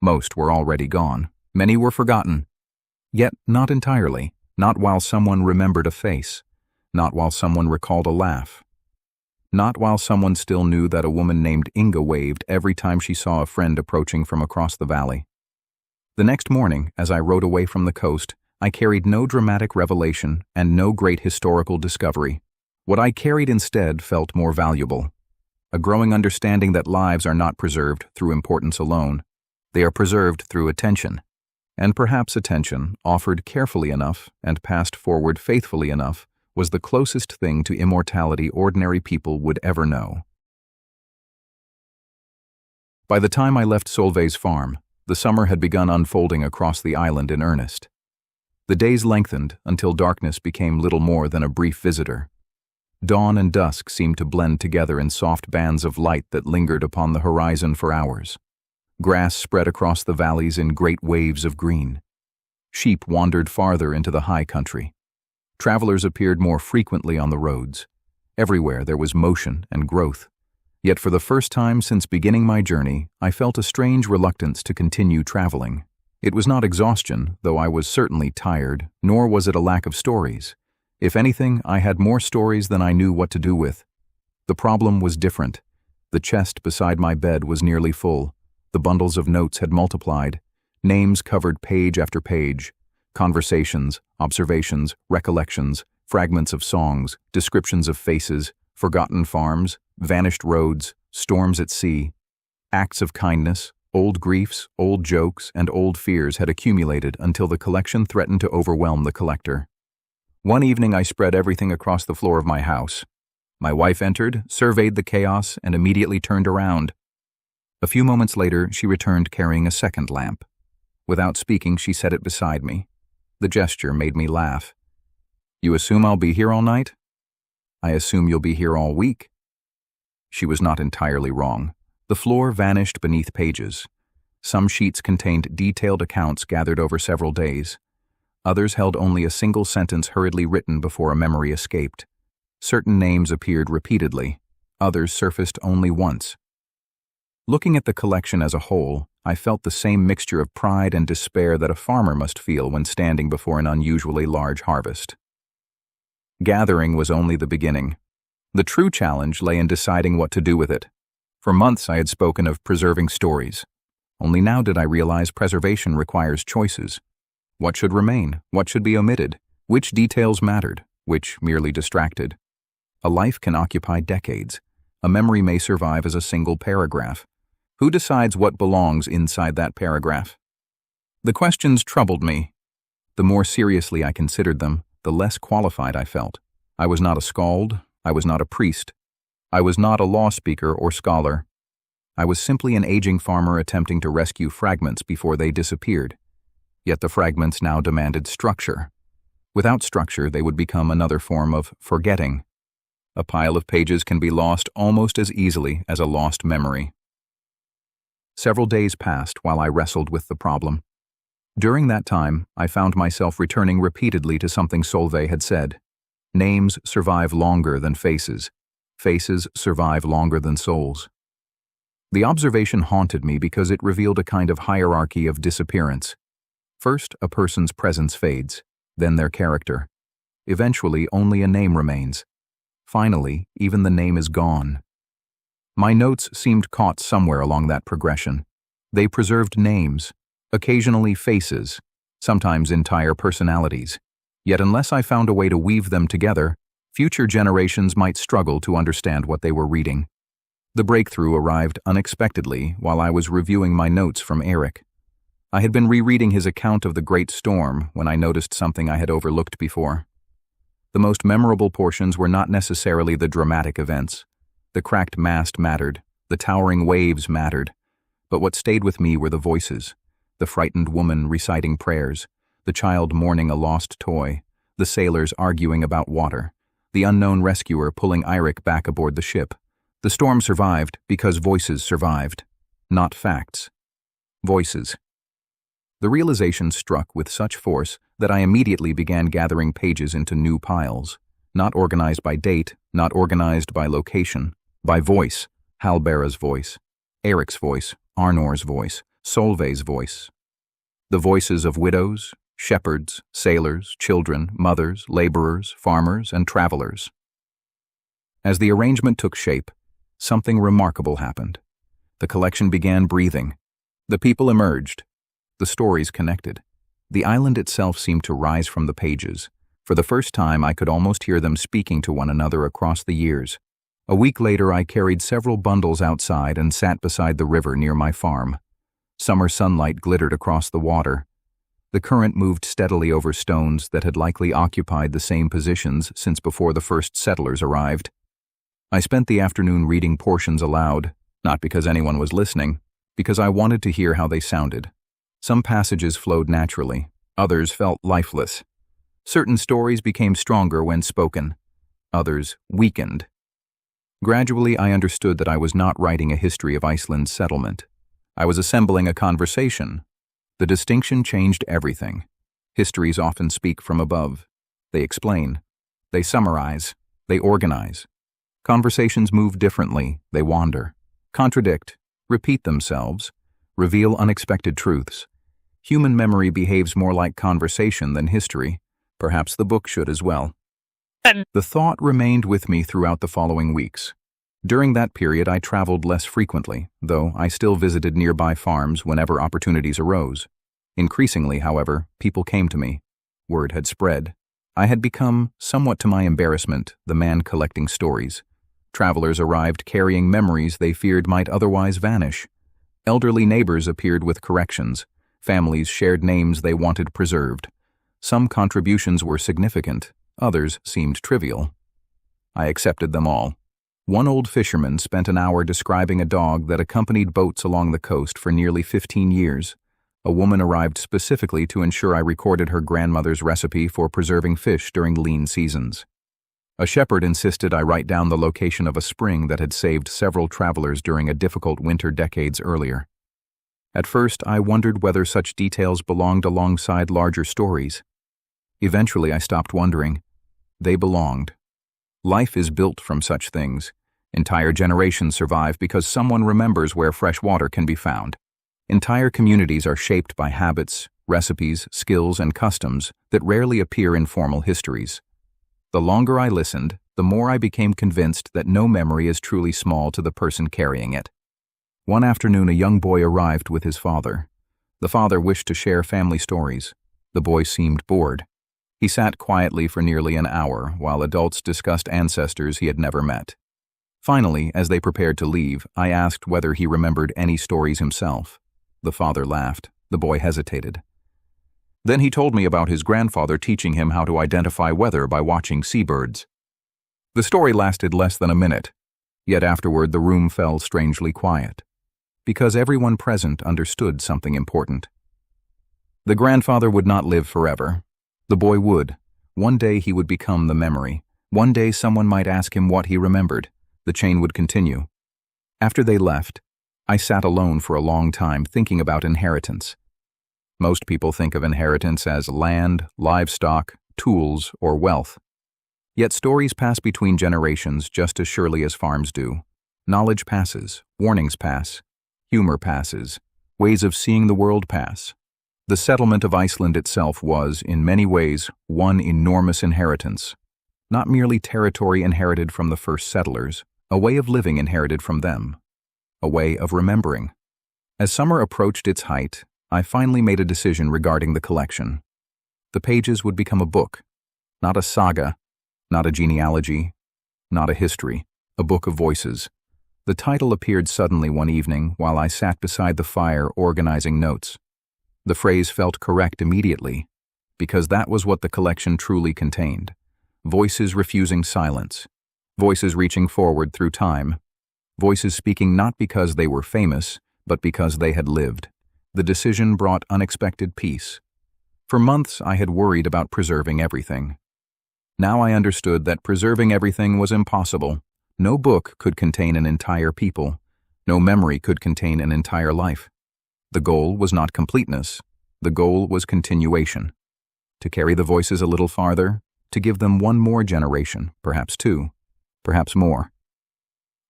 Most were already gone. Many were forgotten. Yet not entirely, not while someone remembered a face, not while someone recalled a laugh, not while someone still knew that a woman named Inga waved every time she saw a friend approaching from across the valley. The next morning, as I rode away from the coast, I carried no dramatic revelation and no great historical discovery. What I carried instead felt more valuable. A growing understanding that lives are not preserved through importance alone. They are preserved through attention. And perhaps attention, offered carefully enough and passed forward faithfully enough, was the closest thing to immortality ordinary people would ever know. By the time I left Solveig's farm, the summer had begun unfolding across the island in earnest. The days lengthened until darkness became little more than a brief visitor. Dawn and dusk seemed to blend together in soft bands of light that lingered upon the horizon for hours. Grass spread across the valleys in great waves of green. Sheep wandered farther into the high country. Travelers appeared more frequently on the roads. Everywhere there was motion and growth. Yet for the first time since beginning my journey, I felt a strange reluctance to continue traveling. It was not exhaustion, though I was certainly tired, nor was it a lack of stories. If anything, I had more stories than I knew what to do with. The problem was different. The chest beside my bed was nearly full. The bundles of notes had multiplied. Names covered page after page. Conversations, observations, recollections, fragments of songs, descriptions of faces, forgotten farms, vanished roads, storms at sea. Acts of kindness, old griefs, old jokes, and old fears had accumulated until the collection threatened to overwhelm the collector. One evening I spread everything across the floor of my house. My wife entered, surveyed the chaos, and immediately turned around. A few moments later, she returned carrying a second lamp. Without speaking, she set it beside me. The gesture made me laugh. "You assume I'll be here all night? I assume you'll be here all week." She was not entirely wrong. The floor vanished beneath pages. Some sheets contained detailed accounts gathered over several days. Others held only a single sentence hurriedly written before a memory escaped. Certain names appeared repeatedly. Others surfaced only once. Looking at the collection as a whole, I felt the same mixture of pride and despair that a farmer must feel when standing before an unusually large harvest. Gathering was only the beginning. The true challenge lay in deciding what to do with it. For months I had spoken of preserving stories. Only now did I realize preservation requires choices. What should remain? What should be omitted? Which details mattered? Which merely distracted? A life can occupy decades. A memory may survive as a single paragraph. Who decides what belongs inside that paragraph? The questions troubled me. The more seriously I considered them, the less qualified I felt. I was not a skald. I was not a priest. I was not a law speaker or scholar. I was simply an aging farmer attempting to rescue fragments before they disappeared. Yet the fragments now demanded structure. Without structure, they would become another form of forgetting. A pile of pages can be lost almost as easily as a lost memory. Several days passed while I wrestled with the problem. During that time, I found myself returning repeatedly to something Solveig had said. Names survive longer than faces. Faces survive longer than souls. The observation haunted me because it revealed a kind of hierarchy of disappearance. First, a person's presence fades, then their character. Eventually, only a name remains. Finally, even the name is gone. My notes seemed caught somewhere along that progression. They preserved names, occasionally faces, sometimes entire personalities. Yet unless I found a way to weave them together, future generations might struggle to understand what they were reading. The breakthrough arrived unexpectedly while I was reviewing my notes from Eric. I had been rereading his account of the Great Storm when I noticed something I had overlooked before. The most memorable portions were not necessarily the dramatic events. The cracked mast mattered, the towering waves mattered, but what stayed with me were the voices, the frightened woman reciting prayers, the child mourning a lost toy, the sailors arguing about water, the unknown rescuer pulling Eirik back aboard the ship. The storm survived because voices survived, not facts. Voices. The realization struck with such force that I immediately began gathering pages into new piles, not organized by date, not organized by location, by voice: Halbera's voice, Eric's voice, Arnor's voice, Solveig's voice. The voices of widows, shepherds, sailors, children, mothers, laborers, farmers, and travelers. As the arrangement took shape, something remarkable happened. The collection began breathing. The people emerged. The stories connected. The island itself seemed to rise from the pages. For the first time, I could almost hear them speaking to one another across the years. A week later, I carried several bundles outside and sat beside the river near my farm. Summer sunlight glittered across the water. The current moved steadily over stones that had likely occupied the same positions since before the first settlers arrived. I spent the afternoon reading portions aloud, not because anyone was listening, because I wanted to hear how they sounded. Some passages flowed naturally, others felt lifeless. Certain stories became stronger when spoken, others weakened. Gradually, I understood that I was not writing a history of Iceland's settlement. I was assembling a conversation. The distinction changed everything. Histories often speak from above. They explain. They summarize. They organize. Conversations move differently. They wander, contradict, repeat themselves, reveal unexpected truths. Human memory behaves more like conversation than history. Perhaps the book should as well. The thought remained with me throughout the following weeks. During that period, I traveled less frequently, though I still visited nearby farms whenever opportunities arose. Increasingly, however, people came to me. Word had spread. I had become, somewhat to my embarrassment, the man collecting stories. Travelers arrived carrying memories they feared might otherwise vanish. Elderly neighbors appeared with corrections. Families shared names they wanted preserved. Some contributions were significant, others seemed trivial. I accepted them all. One old fisherman spent an hour describing a dog that accompanied boats along the coast for nearly 15 years. A woman arrived specifically to ensure I recorded her grandmother's recipe for preserving fish during lean seasons. A shepherd insisted I write down the location of a spring that had saved several travelers during a difficult winter decades earlier. At first, I wondered whether such details belonged alongside larger stories. Eventually, I stopped wondering. They belonged. Life is built from such things. Entire generations survive because someone remembers where fresh water can be found. Entire communities are shaped by habits, recipes, skills, and customs that rarely appear in formal histories. The longer I listened, the more I became convinced that no memory is truly small to the person carrying it. One afternoon, a young boy arrived with his father. The father wished to share family stories. The boy seemed bored. He sat quietly for nearly an hour while adults discussed ancestors he had never met. Finally, as they prepared to leave, I asked whether he remembered any stories himself. The father laughed. The boy hesitated. Then he told me about his grandfather teaching him how to identify weather by watching seabirds. The story lasted less than a minute, yet afterward the room fell strangely quiet, because everyone present understood something important. The grandfather would not live forever. The boy would. One day he would become the memory. One day someone might ask him what he remembered. The chain would continue. After they left, I sat alone for a long time thinking about inheritance. Most people think of inheritance as land, livestock, tools, or wealth. Yet stories pass between generations just as surely as farms do. Knowledge passes, warnings pass, humor passes, ways of seeing the world pass. The settlement of Iceland itself was, in many ways, one enormous inheritance. Not merely territory inherited from the first settlers, a way of living inherited from them. A way of remembering. As summer approached its height, I finally made a decision regarding the collection. The pages would become a book, not a saga, not a genealogy, not a history, a book of voices. The title appeared suddenly one evening while I sat beside the fire organizing notes. The phrase felt correct immediately, because that was what the collection truly contained. Voices refusing silence. Voices reaching forward through time. Voices speaking not because they were famous, but because they had lived. The decision brought unexpected peace. For months I had worried about preserving everything. Now I understood that preserving everything was impossible. No book could contain an entire people. No memory could contain an entire life. The goal was not completeness. The goal was continuation. To carry the voices a little farther, to give them one more generation, perhaps two, perhaps more.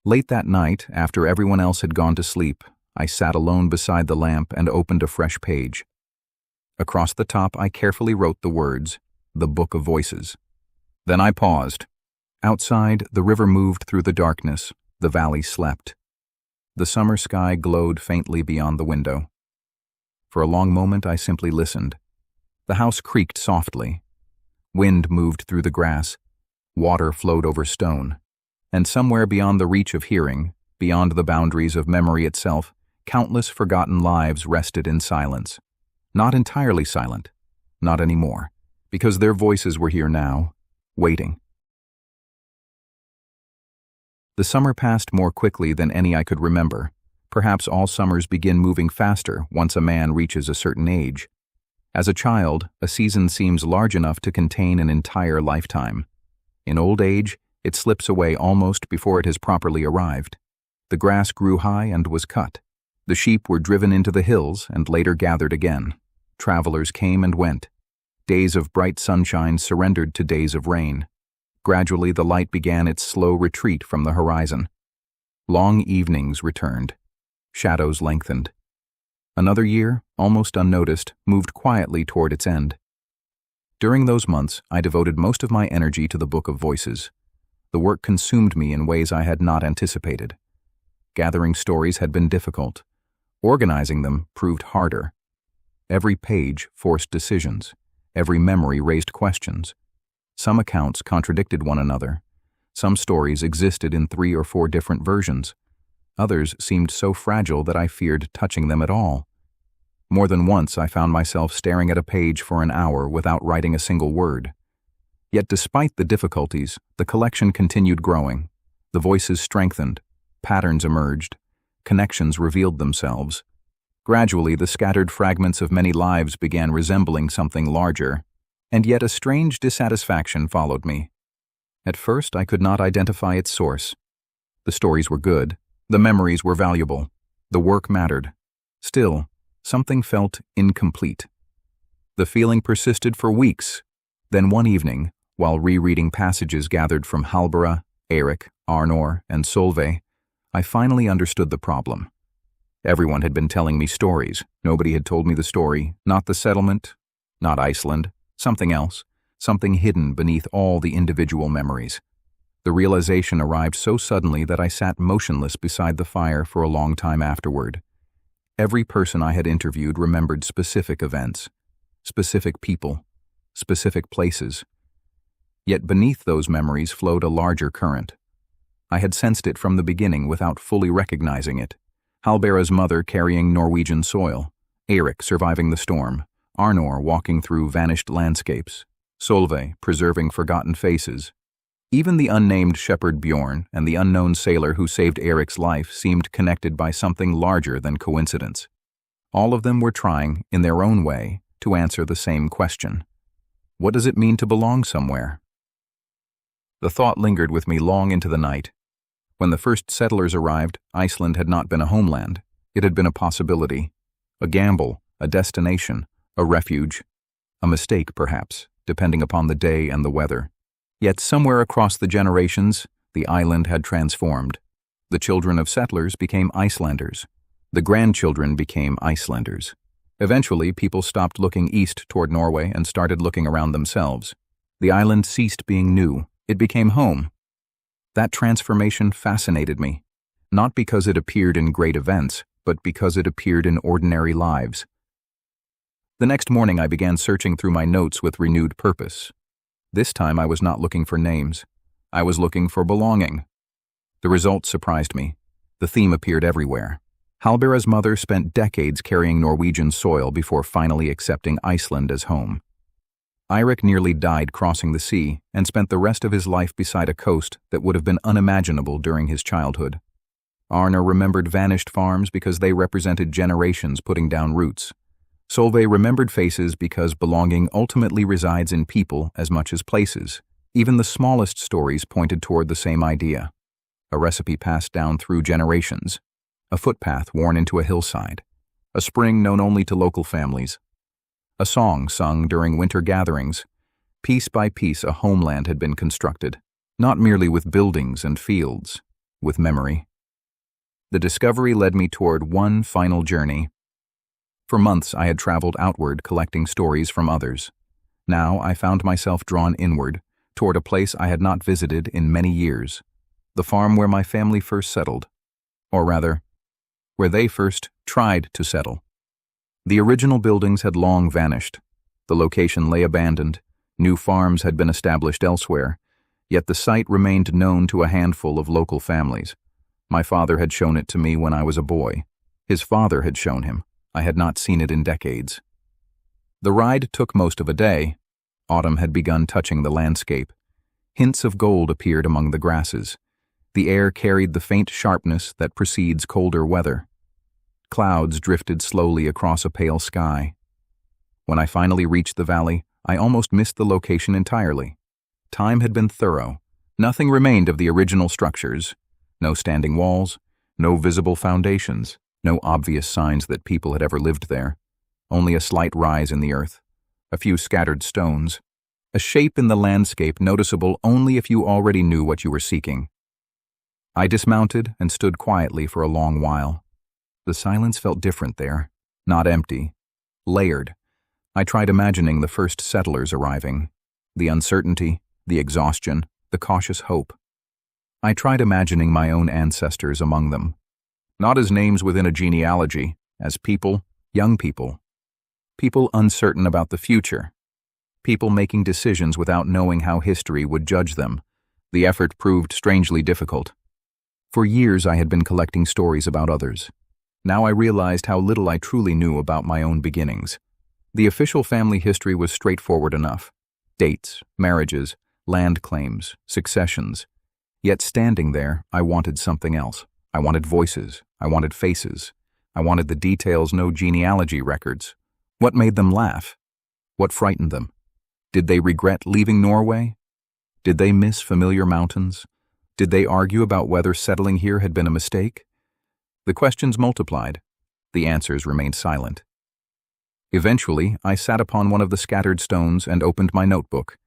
Late that night, after everyone else had gone to sleep, I sat alone beside the lamp and opened a fresh page. Across the top, I carefully wrote the words, "The Book of Voices." Then I paused. Outside, the river moved through the darkness, the valley slept. The summer sky glowed faintly beyond the window. For a long moment, I simply listened. The house creaked softly. Wind moved through the grass. Water flowed over stone. And somewhere beyond the reach of hearing, beyond the boundaries of memory itself, countless forgotten lives rested in silence. Not entirely silent, not anymore, because their voices were here now, waiting. The summer passed more quickly than any I could remember. Perhaps all summers begin moving faster once a man reaches a certain age. As a child, a season seems large enough to contain an entire lifetime. In old age, it slips away almost before it has properly arrived. The grass grew high and was cut. The sheep were driven into the hills and later gathered again. Travelers came and went. Days of bright sunshine surrendered to days of rain. Gradually, the light began its slow retreat from the horizon. Long evenings returned. Shadows lengthened. Another year, almost unnoticed, moved quietly toward its end. During those months, I devoted most of my energy to the Book of Voices. The work consumed me in ways I had not anticipated. Gathering stories had been difficult. Organizing them proved harder. Every page forced decisions. Every memory raised questions. Some accounts contradicted one another. Some stories existed in 3 or 4 different versions. Others seemed so fragile that I feared touching them at all. More than once I found myself staring at a page for an hour without writing a single word. Yet despite the difficulties, the collection continued growing. The voices strengthened, patterns emerged, connections revealed themselves. Gradually, the scattered fragments of many lives began resembling something larger, and yet a strange dissatisfaction followed me. At first, I could not identify its source. The stories were good, the memories were valuable, the work mattered. Still, something felt incomplete. The feeling persisted for weeks. Then one evening, while rereading passages gathered from Halbera, Eirik, Arnor, and Solveig, I finally understood the problem. Everyone had been telling me stories. Nobody had told me the story, not the settlement, not Iceland, something else, something hidden beneath all the individual memories. The realization arrived so suddenly that I sat motionless beside the fire for a long time afterward. Every person I had interviewed remembered specific events, specific people, specific places. Yet beneath those memories flowed a larger current. I had sensed it from the beginning without fully recognizing it. Halbera's mother carrying Norwegian soil, Eirik surviving the storm, Arnor walking through vanished landscapes, Solveig preserving forgotten faces. Even the unnamed shepherd Bjorn and the unknown sailor who saved Eirik's life seemed connected by something larger than coincidence. All of them were trying, in their own way, to answer the same question. What does it mean to belong somewhere? The thought lingered with me long into the night. When the first settlers arrived, Iceland had not been a homeland. It had been a possibility, a gamble, a destination, a refuge, a mistake perhaps, depending upon the day and the weather. Yet somewhere across the generations, the island had transformed. The children of settlers became Icelanders. The grandchildren became Icelanders. Eventually, people stopped looking east toward Norway and started looking around themselves. The island ceased being new. It became home. That transformation fascinated me, not because it appeared in great events, but because it appeared in ordinary lives. The next morning I began searching through my notes with renewed purpose. This time I was not looking for names. I was looking for belonging. The results surprised me. The theme appeared everywhere. Halbera's mother spent decades carrying Norwegian soil before finally accepting Iceland as home. Eirik nearly died crossing the sea and spent the rest of his life beside a coast that would have been unimaginable during his childhood. Arnor remembered vanished farms because they represented generations putting down roots. Solveig remembered faces because belonging ultimately resides in people as much as places. Even the smallest stories pointed toward the same idea. A recipe passed down through generations. A footpath worn into a hillside. A spring known only to local families. a song sung during winter gatherings. Piece by piece, a homeland had been constructed, not merely with buildings and fields, with memory. The discovery led me toward one final journey. For months I had traveled outward, collecting stories from others. Now I found myself drawn inward, toward a place I had not visited in many years, the farm where my family first settled, or rather, where they first tried to settle. The original buildings had long vanished. The location lay abandoned. New farms had been established elsewhere, yet the site remained known to a handful of local families. My father had shown it to me when I was a boy. His father had shown him. I had not seen it in decades. The ride took most of a day. Autumn had begun touching the landscape. Hints of gold appeared among the grasses. The air carried the faint sharpness that precedes colder weather. Clouds drifted slowly across a pale sky. When I finally reached the valley, I almost missed the location entirely. Time had been thorough. Nothing remained of the original structures. No standing walls, no visible foundations, no obvious signs that people had ever lived there. Only a slight rise in the earth, a few scattered stones, a shape in the landscape noticeable only if you already knew what you were seeking. I dismounted and stood quietly for a long while. The silence felt different there, not empty, layered. I tried imagining the first settlers arriving, the uncertainty, the exhaustion, the cautious hope. I tried imagining my own ancestors among them, not as names within a genealogy, as people, young people uncertain about the future, people making decisions without knowing how history would judge them. The effort proved strangely difficult. For years I had been collecting stories about others. Now I realized how little I truly knew about my own beginnings. The official family history was straightforward enough. Dates, marriages, land claims, successions. Yet standing there, I wanted something else. I wanted voices. I wanted faces. I wanted the details no genealogy records. What made them laugh? What frightened them? Did they regret leaving Norway? Did they miss familiar mountains? Did they argue about whether settling here had been a mistake? The questions multiplied. The answers remained silent. Eventually, I sat upon one of the scattered stones and opened my notebook.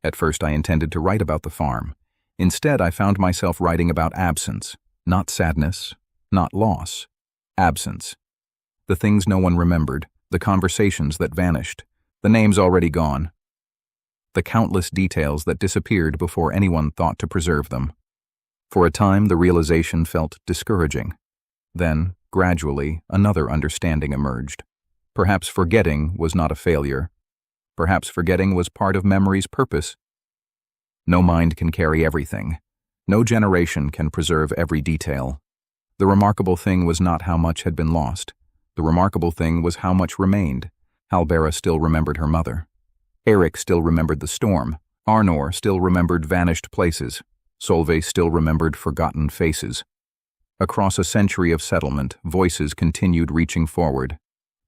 At first I intended to write about the farm. Instead, I found myself writing about absence, not sadness, not loss. Absence. The things no one remembered, the conversations that vanished, the names already gone, the countless details that disappeared before anyone thought to preserve them. For a time, the realization felt discouraging. Then, gradually, another understanding emerged. Perhaps forgetting was not a failure. Perhaps forgetting was part of memory's purpose. No mind can carry everything. No generation can preserve every detail. The remarkable thing was not how much had been lost. The remarkable thing was how much remained. Halbera still remembered her mother. Eric still remembered the storm. Arnor still remembered vanished places. Solveig still remembered forgotten faces. Across a century of settlement, voices continued reaching forward.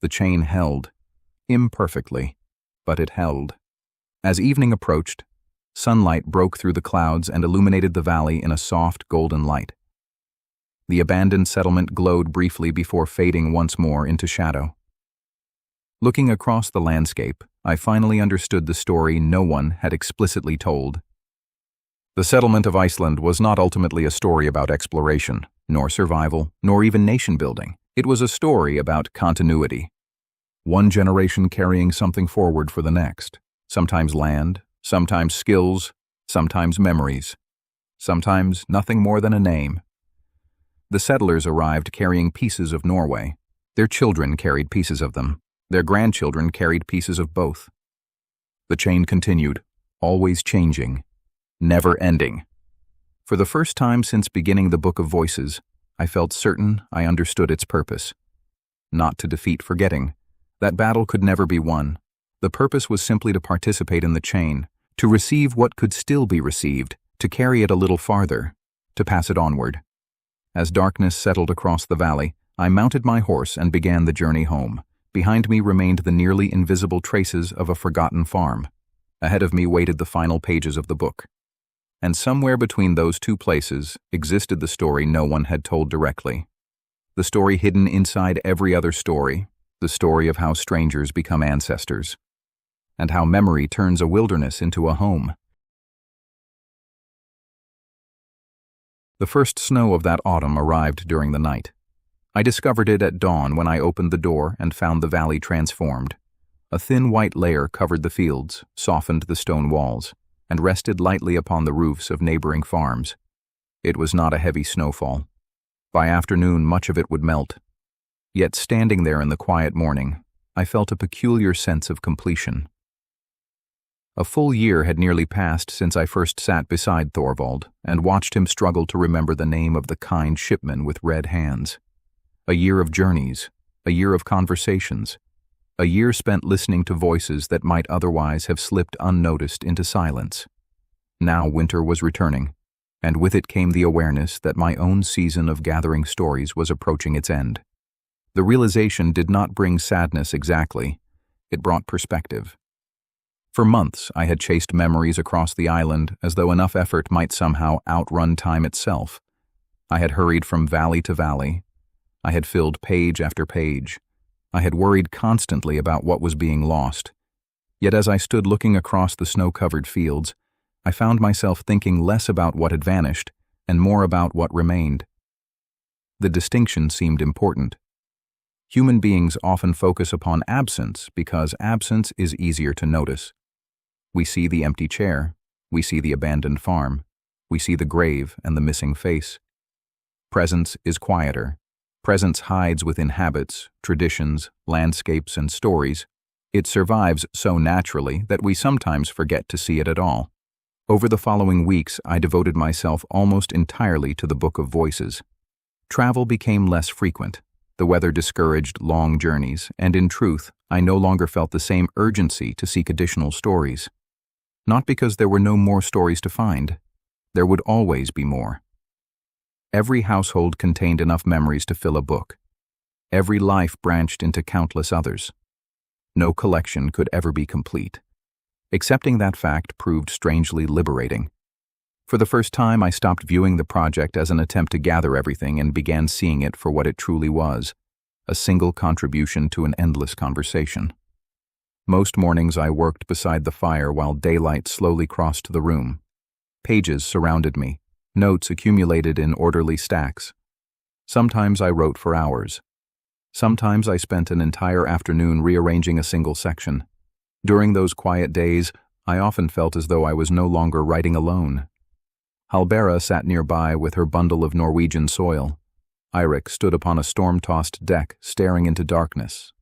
The chain held. Imperfectly, but it held. As evening approached, sunlight broke through the clouds and illuminated the valley in a soft, golden light. The abandoned settlement glowed briefly before fading once more into shadow. Looking across the landscape, I finally understood the story no one had explicitly told. The settlement of Iceland was not ultimately a story about exploration, nor survival, nor even nation-building. It was a story about continuity. One generation carrying something forward for the next. Sometimes land, sometimes skills, sometimes memories. Sometimes nothing more than a name. The settlers arrived carrying pieces of Norway. Their children carried pieces of them. Their grandchildren carried pieces of both. The chain continued, always changing, never ending. For the first time since beginning the Book of Voices, I felt certain I understood its purpose. Not to defeat forgetting. That battle could never be won. The purpose was simply to participate in the chain, to receive what could still be received, to carry it a little farther, to pass it onward. As darkness settled across the valley, I mounted my horse and began the journey home. Behind me remained the nearly invisible traces of a forgotten farm. Ahead of me waited the final pages of the book. And somewhere between those two places existed the story no one had told directly. The story hidden inside every other story, the story of how strangers become ancestors, and how memory turns a wilderness into a home. The first snow of that autumn arrived during the night. I discovered it at dawn when I opened the door and found the valley transformed. A thin white layer covered the fields, softened the stone walls, and rested lightly upon the roofs of neighboring farms. It was not a heavy snowfall. By afternoon, much of it would melt. Yet standing there in the quiet morning, I felt a peculiar sense of completion. A full year had nearly passed since I first sat beside Thorvald and watched him struggle to remember the name of the kind shipman with red hands. A year of journeys, a year of conversations, a year spent listening to voices that might otherwise have slipped unnoticed into silence. Now winter was returning, and with it came the awareness that my own season of gathering stories was approaching its end. The realization did not bring sadness exactly, it brought perspective. For months, I had chased memories across the island as though enough effort might somehow outrun time itself. I had hurried from valley to valley. I had filled page after page. I had worried constantly about what was being lost. Yet as I stood looking across the snow-covered fields, I found myself thinking less about what had vanished and more about what remained. The distinction seemed important. Human beings often focus upon absence because absence is easier to notice. We see the empty chair, we see the abandoned farm, we see the grave and the missing face. Presence is quieter. Presence hides within habits, traditions, landscapes, and stories. It survives so naturally that we sometimes forget to see it at all. Over the following weeks, I devoted myself almost entirely to the Book of Voices. Travel became less frequent. The weather discouraged long journeys, and in truth, I no longer felt the same urgency to seek additional stories. Not because there were no more stories to find. There would always be more. Every household contained enough memories to fill a book. Every life branched into countless others. No collection could ever be complete. Accepting that fact proved strangely liberating. For the first time, I stopped viewing the project as an attempt to gather everything and began seeing it for what it truly was, a single contribution to an endless conversation. Most mornings I worked beside the fire while daylight slowly crossed the room. Pages surrounded me, notes accumulated in orderly stacks. Sometimes I wrote for hours. Sometimes I spent an entire afternoon rearranging a single section. During those quiet days, I often felt as though I was no longer writing alone. Halbera sat nearby with her bundle of Norwegian soil. Eirik stood upon a storm-tossed deck, staring into darkness.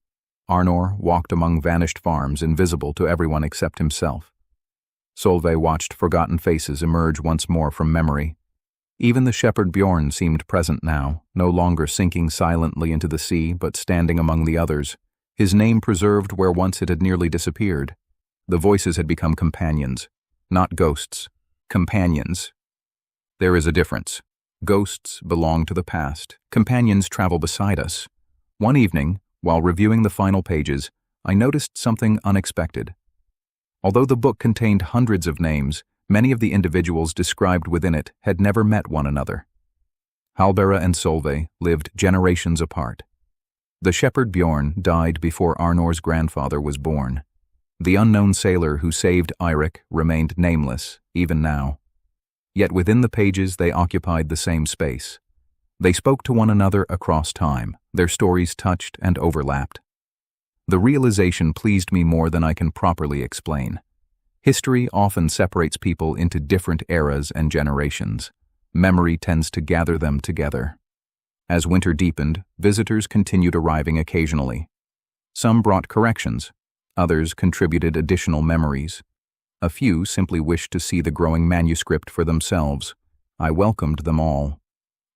Arnor walked among vanished farms, invisible to everyone except himself. Solveig watched forgotten faces emerge once more from memory. Even the shepherd Bjorn seemed present now, no longer sinking silently into the sea, but standing among the others, his name preserved where once it had nearly disappeared. The voices had become companions, not ghosts, companions. There is a difference. Ghosts belong to the past. Companions travel beside us. One evening, while reviewing the final pages, I noticed something unexpected. Although the book contained hundreds of names, many of the individuals described within it had never met one another. Halbera and Solveig lived generations apart. The shepherd Bjorn died before Arnor's grandfather was born. The unknown sailor who saved Eirik remained nameless, even now. Yet within the pages they occupied the same space. They spoke to one another across time, their stories touched and overlapped. The realization pleased me more than I can properly explain. History often separates people into different eras and generations. Memory tends to gather them together. As winter deepened, visitors continued arriving occasionally. Some brought corrections, others contributed additional memories. A few simply wished to see the growing manuscript for themselves. I welcomed them all.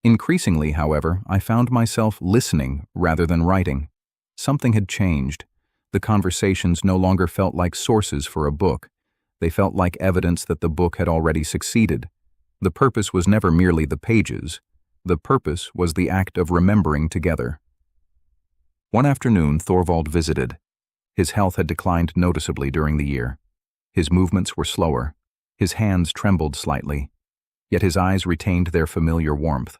Increasingly, however, I found myself listening rather than writing. Something had changed. The conversations no longer felt like sources for a book. They felt like evidence that the book had already succeeded. The purpose was never merely the pages. The purpose was the act of remembering together. One afternoon, Thorvald visited. His health had declined noticeably during the year. His movements were slower. His hands trembled slightly. Yet his eyes retained their familiar warmth.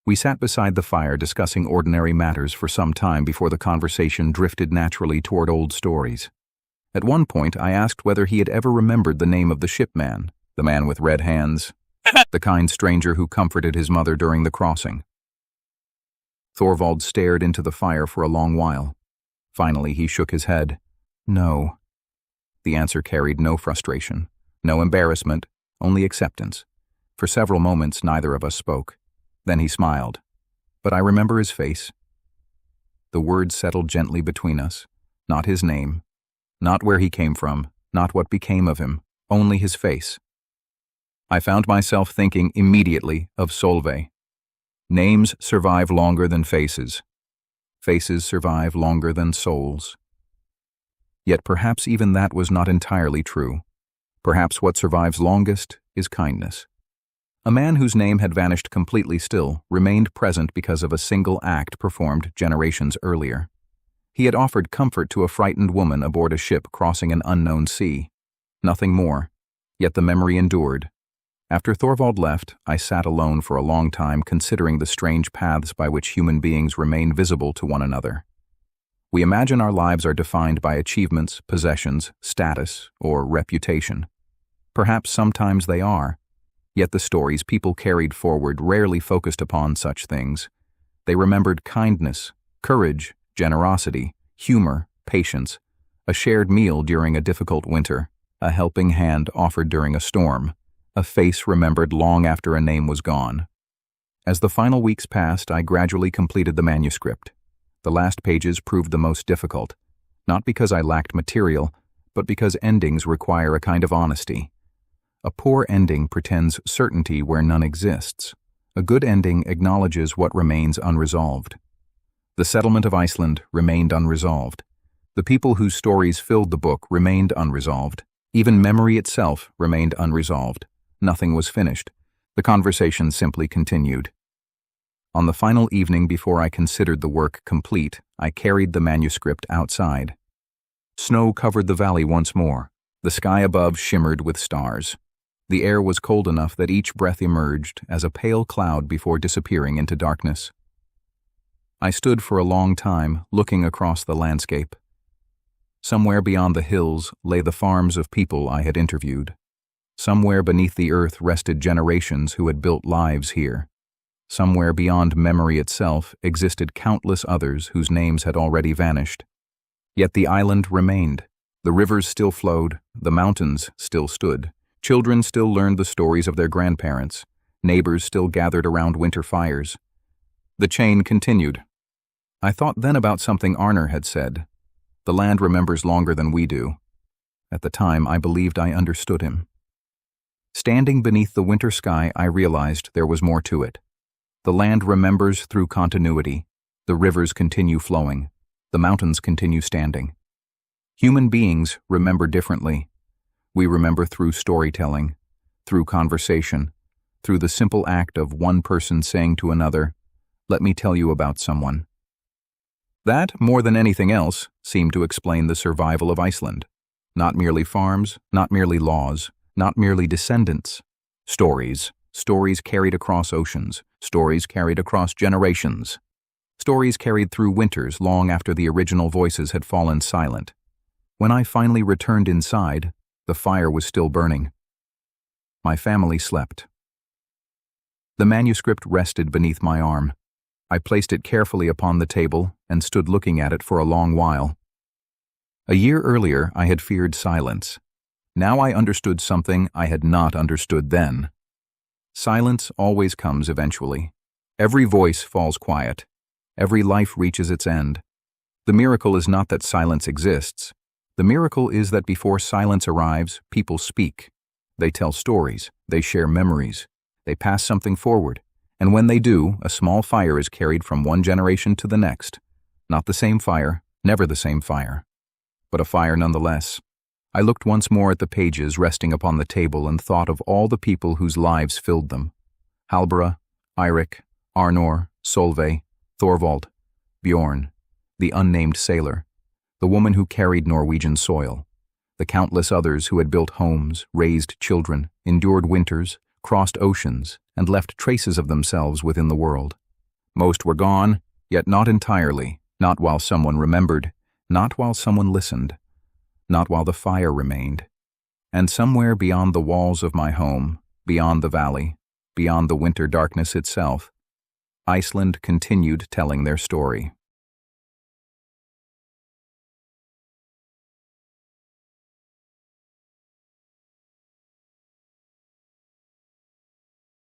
We sat beside the fire discussing ordinary matters for some time before the conversation drifted naturally toward old stories. At one point, I asked whether he had ever remembered the name of the shipman, the man with red hands, the kind stranger who comforted his mother during the crossing. Thorvald stared into the fire for a long while. Finally, he shook his head. No. The answer carried no frustration, no embarrassment, only acceptance. For several moments, neither of us spoke. Then he smiled. But I remember his face. The words settled gently between us. Not his name. Not where he came from. Not what became of him. Only his face. I found myself thinking immediately of Solveig. Names survive longer than faces. Faces survive longer than souls. Yet perhaps even that was not entirely true. Perhaps what survives longest is kindness. A man whose name had vanished completely still remained present because of a single act performed generations earlier. He had offered comfort to a frightened woman aboard a ship crossing an unknown sea. Nothing more. Yet the memory endured. After Thorvald left, I sat alone for a long time considering the strange paths by which human beings remain visible to one another. We imagine our lives are defined by achievements, possessions, status, or reputation. Perhaps sometimes they are. Yet the stories people carried forward rarely focused upon such things. They remembered kindness, courage, generosity, humor, patience, a shared meal during a difficult winter, a helping hand offered during a storm, a face remembered long after a name was gone. As the final weeks passed, I gradually completed the manuscript. The last pages proved the most difficult, not because I lacked material, but because endings require a kind of honesty. A poor ending pretends certainty where none exists. A good ending acknowledges what remains unresolved. The settlement of Iceland remained unresolved. The people whose stories filled the book remained unresolved. Even memory itself remained unresolved. Nothing was finished. The conversation simply continued. On the final evening before I considered the work complete, I carried the manuscript outside. Snow covered the valley once more. The sky above shimmered with stars. The air was cold enough that each breath emerged as a pale cloud before disappearing into darkness. I stood for a long time, looking across the landscape. Somewhere beyond the hills lay the farms of people I had interviewed. Somewhere beneath the earth rested generations who had built lives here. Somewhere beyond memory itself existed countless others whose names had already vanished. Yet the island remained. The rivers still flowed, the mountains still stood. Children still learned the stories of their grandparents. Neighbors still gathered around winter fires. The chain continued. I thought then about something Arner had said. The land remembers longer than we do. At the time, I believed I understood him. Standing beneath the winter sky, I realized there was more to it. The land remembers through continuity. The rivers continue flowing. The mountains continue standing. Human beings remember differently. We remember through storytelling, through conversation, through the simple act of one person saying to another, "Let me tell you about someone." That, more than anything else, seemed to explain the survival of Iceland. Not merely farms, not merely laws, not merely descendants. Stories. Stories carried across oceans. Stories carried across generations. Stories carried through winters long after the original voices had fallen silent. When I finally returned inside, the fire was still burning. My family slept. The manuscript rested beneath my arm. I placed it carefully upon the table and stood looking at it for a long while. A year earlier, I had feared silence. Now I understood something I had not understood then. Silence always comes eventually. Every voice falls quiet. Every life reaches its end. The miracle is not that silence exists. The miracle is that before silence arrives, people speak. They tell stories. They share memories. They pass something forward. And when they do, a small fire is carried from one generation to the next. Not the same fire, never the same fire, but a fire nonetheless. I looked once more at the pages resting upon the table and thought of all the people whose lives filled them. Halbera, Eirik, Arnor, Solveig, Thorvald, Bjorn, the unnamed sailor, the woman who carried Norwegian soil, the countless others who had built homes, raised children, endured winters, crossed oceans, and left traces of themselves within the world. Most were gone, yet not entirely, not while someone remembered, not while someone listened, not while the fire remained. And somewhere beyond the walls of my home, beyond the valley, beyond the winter darkness itself, Iceland continued telling their story.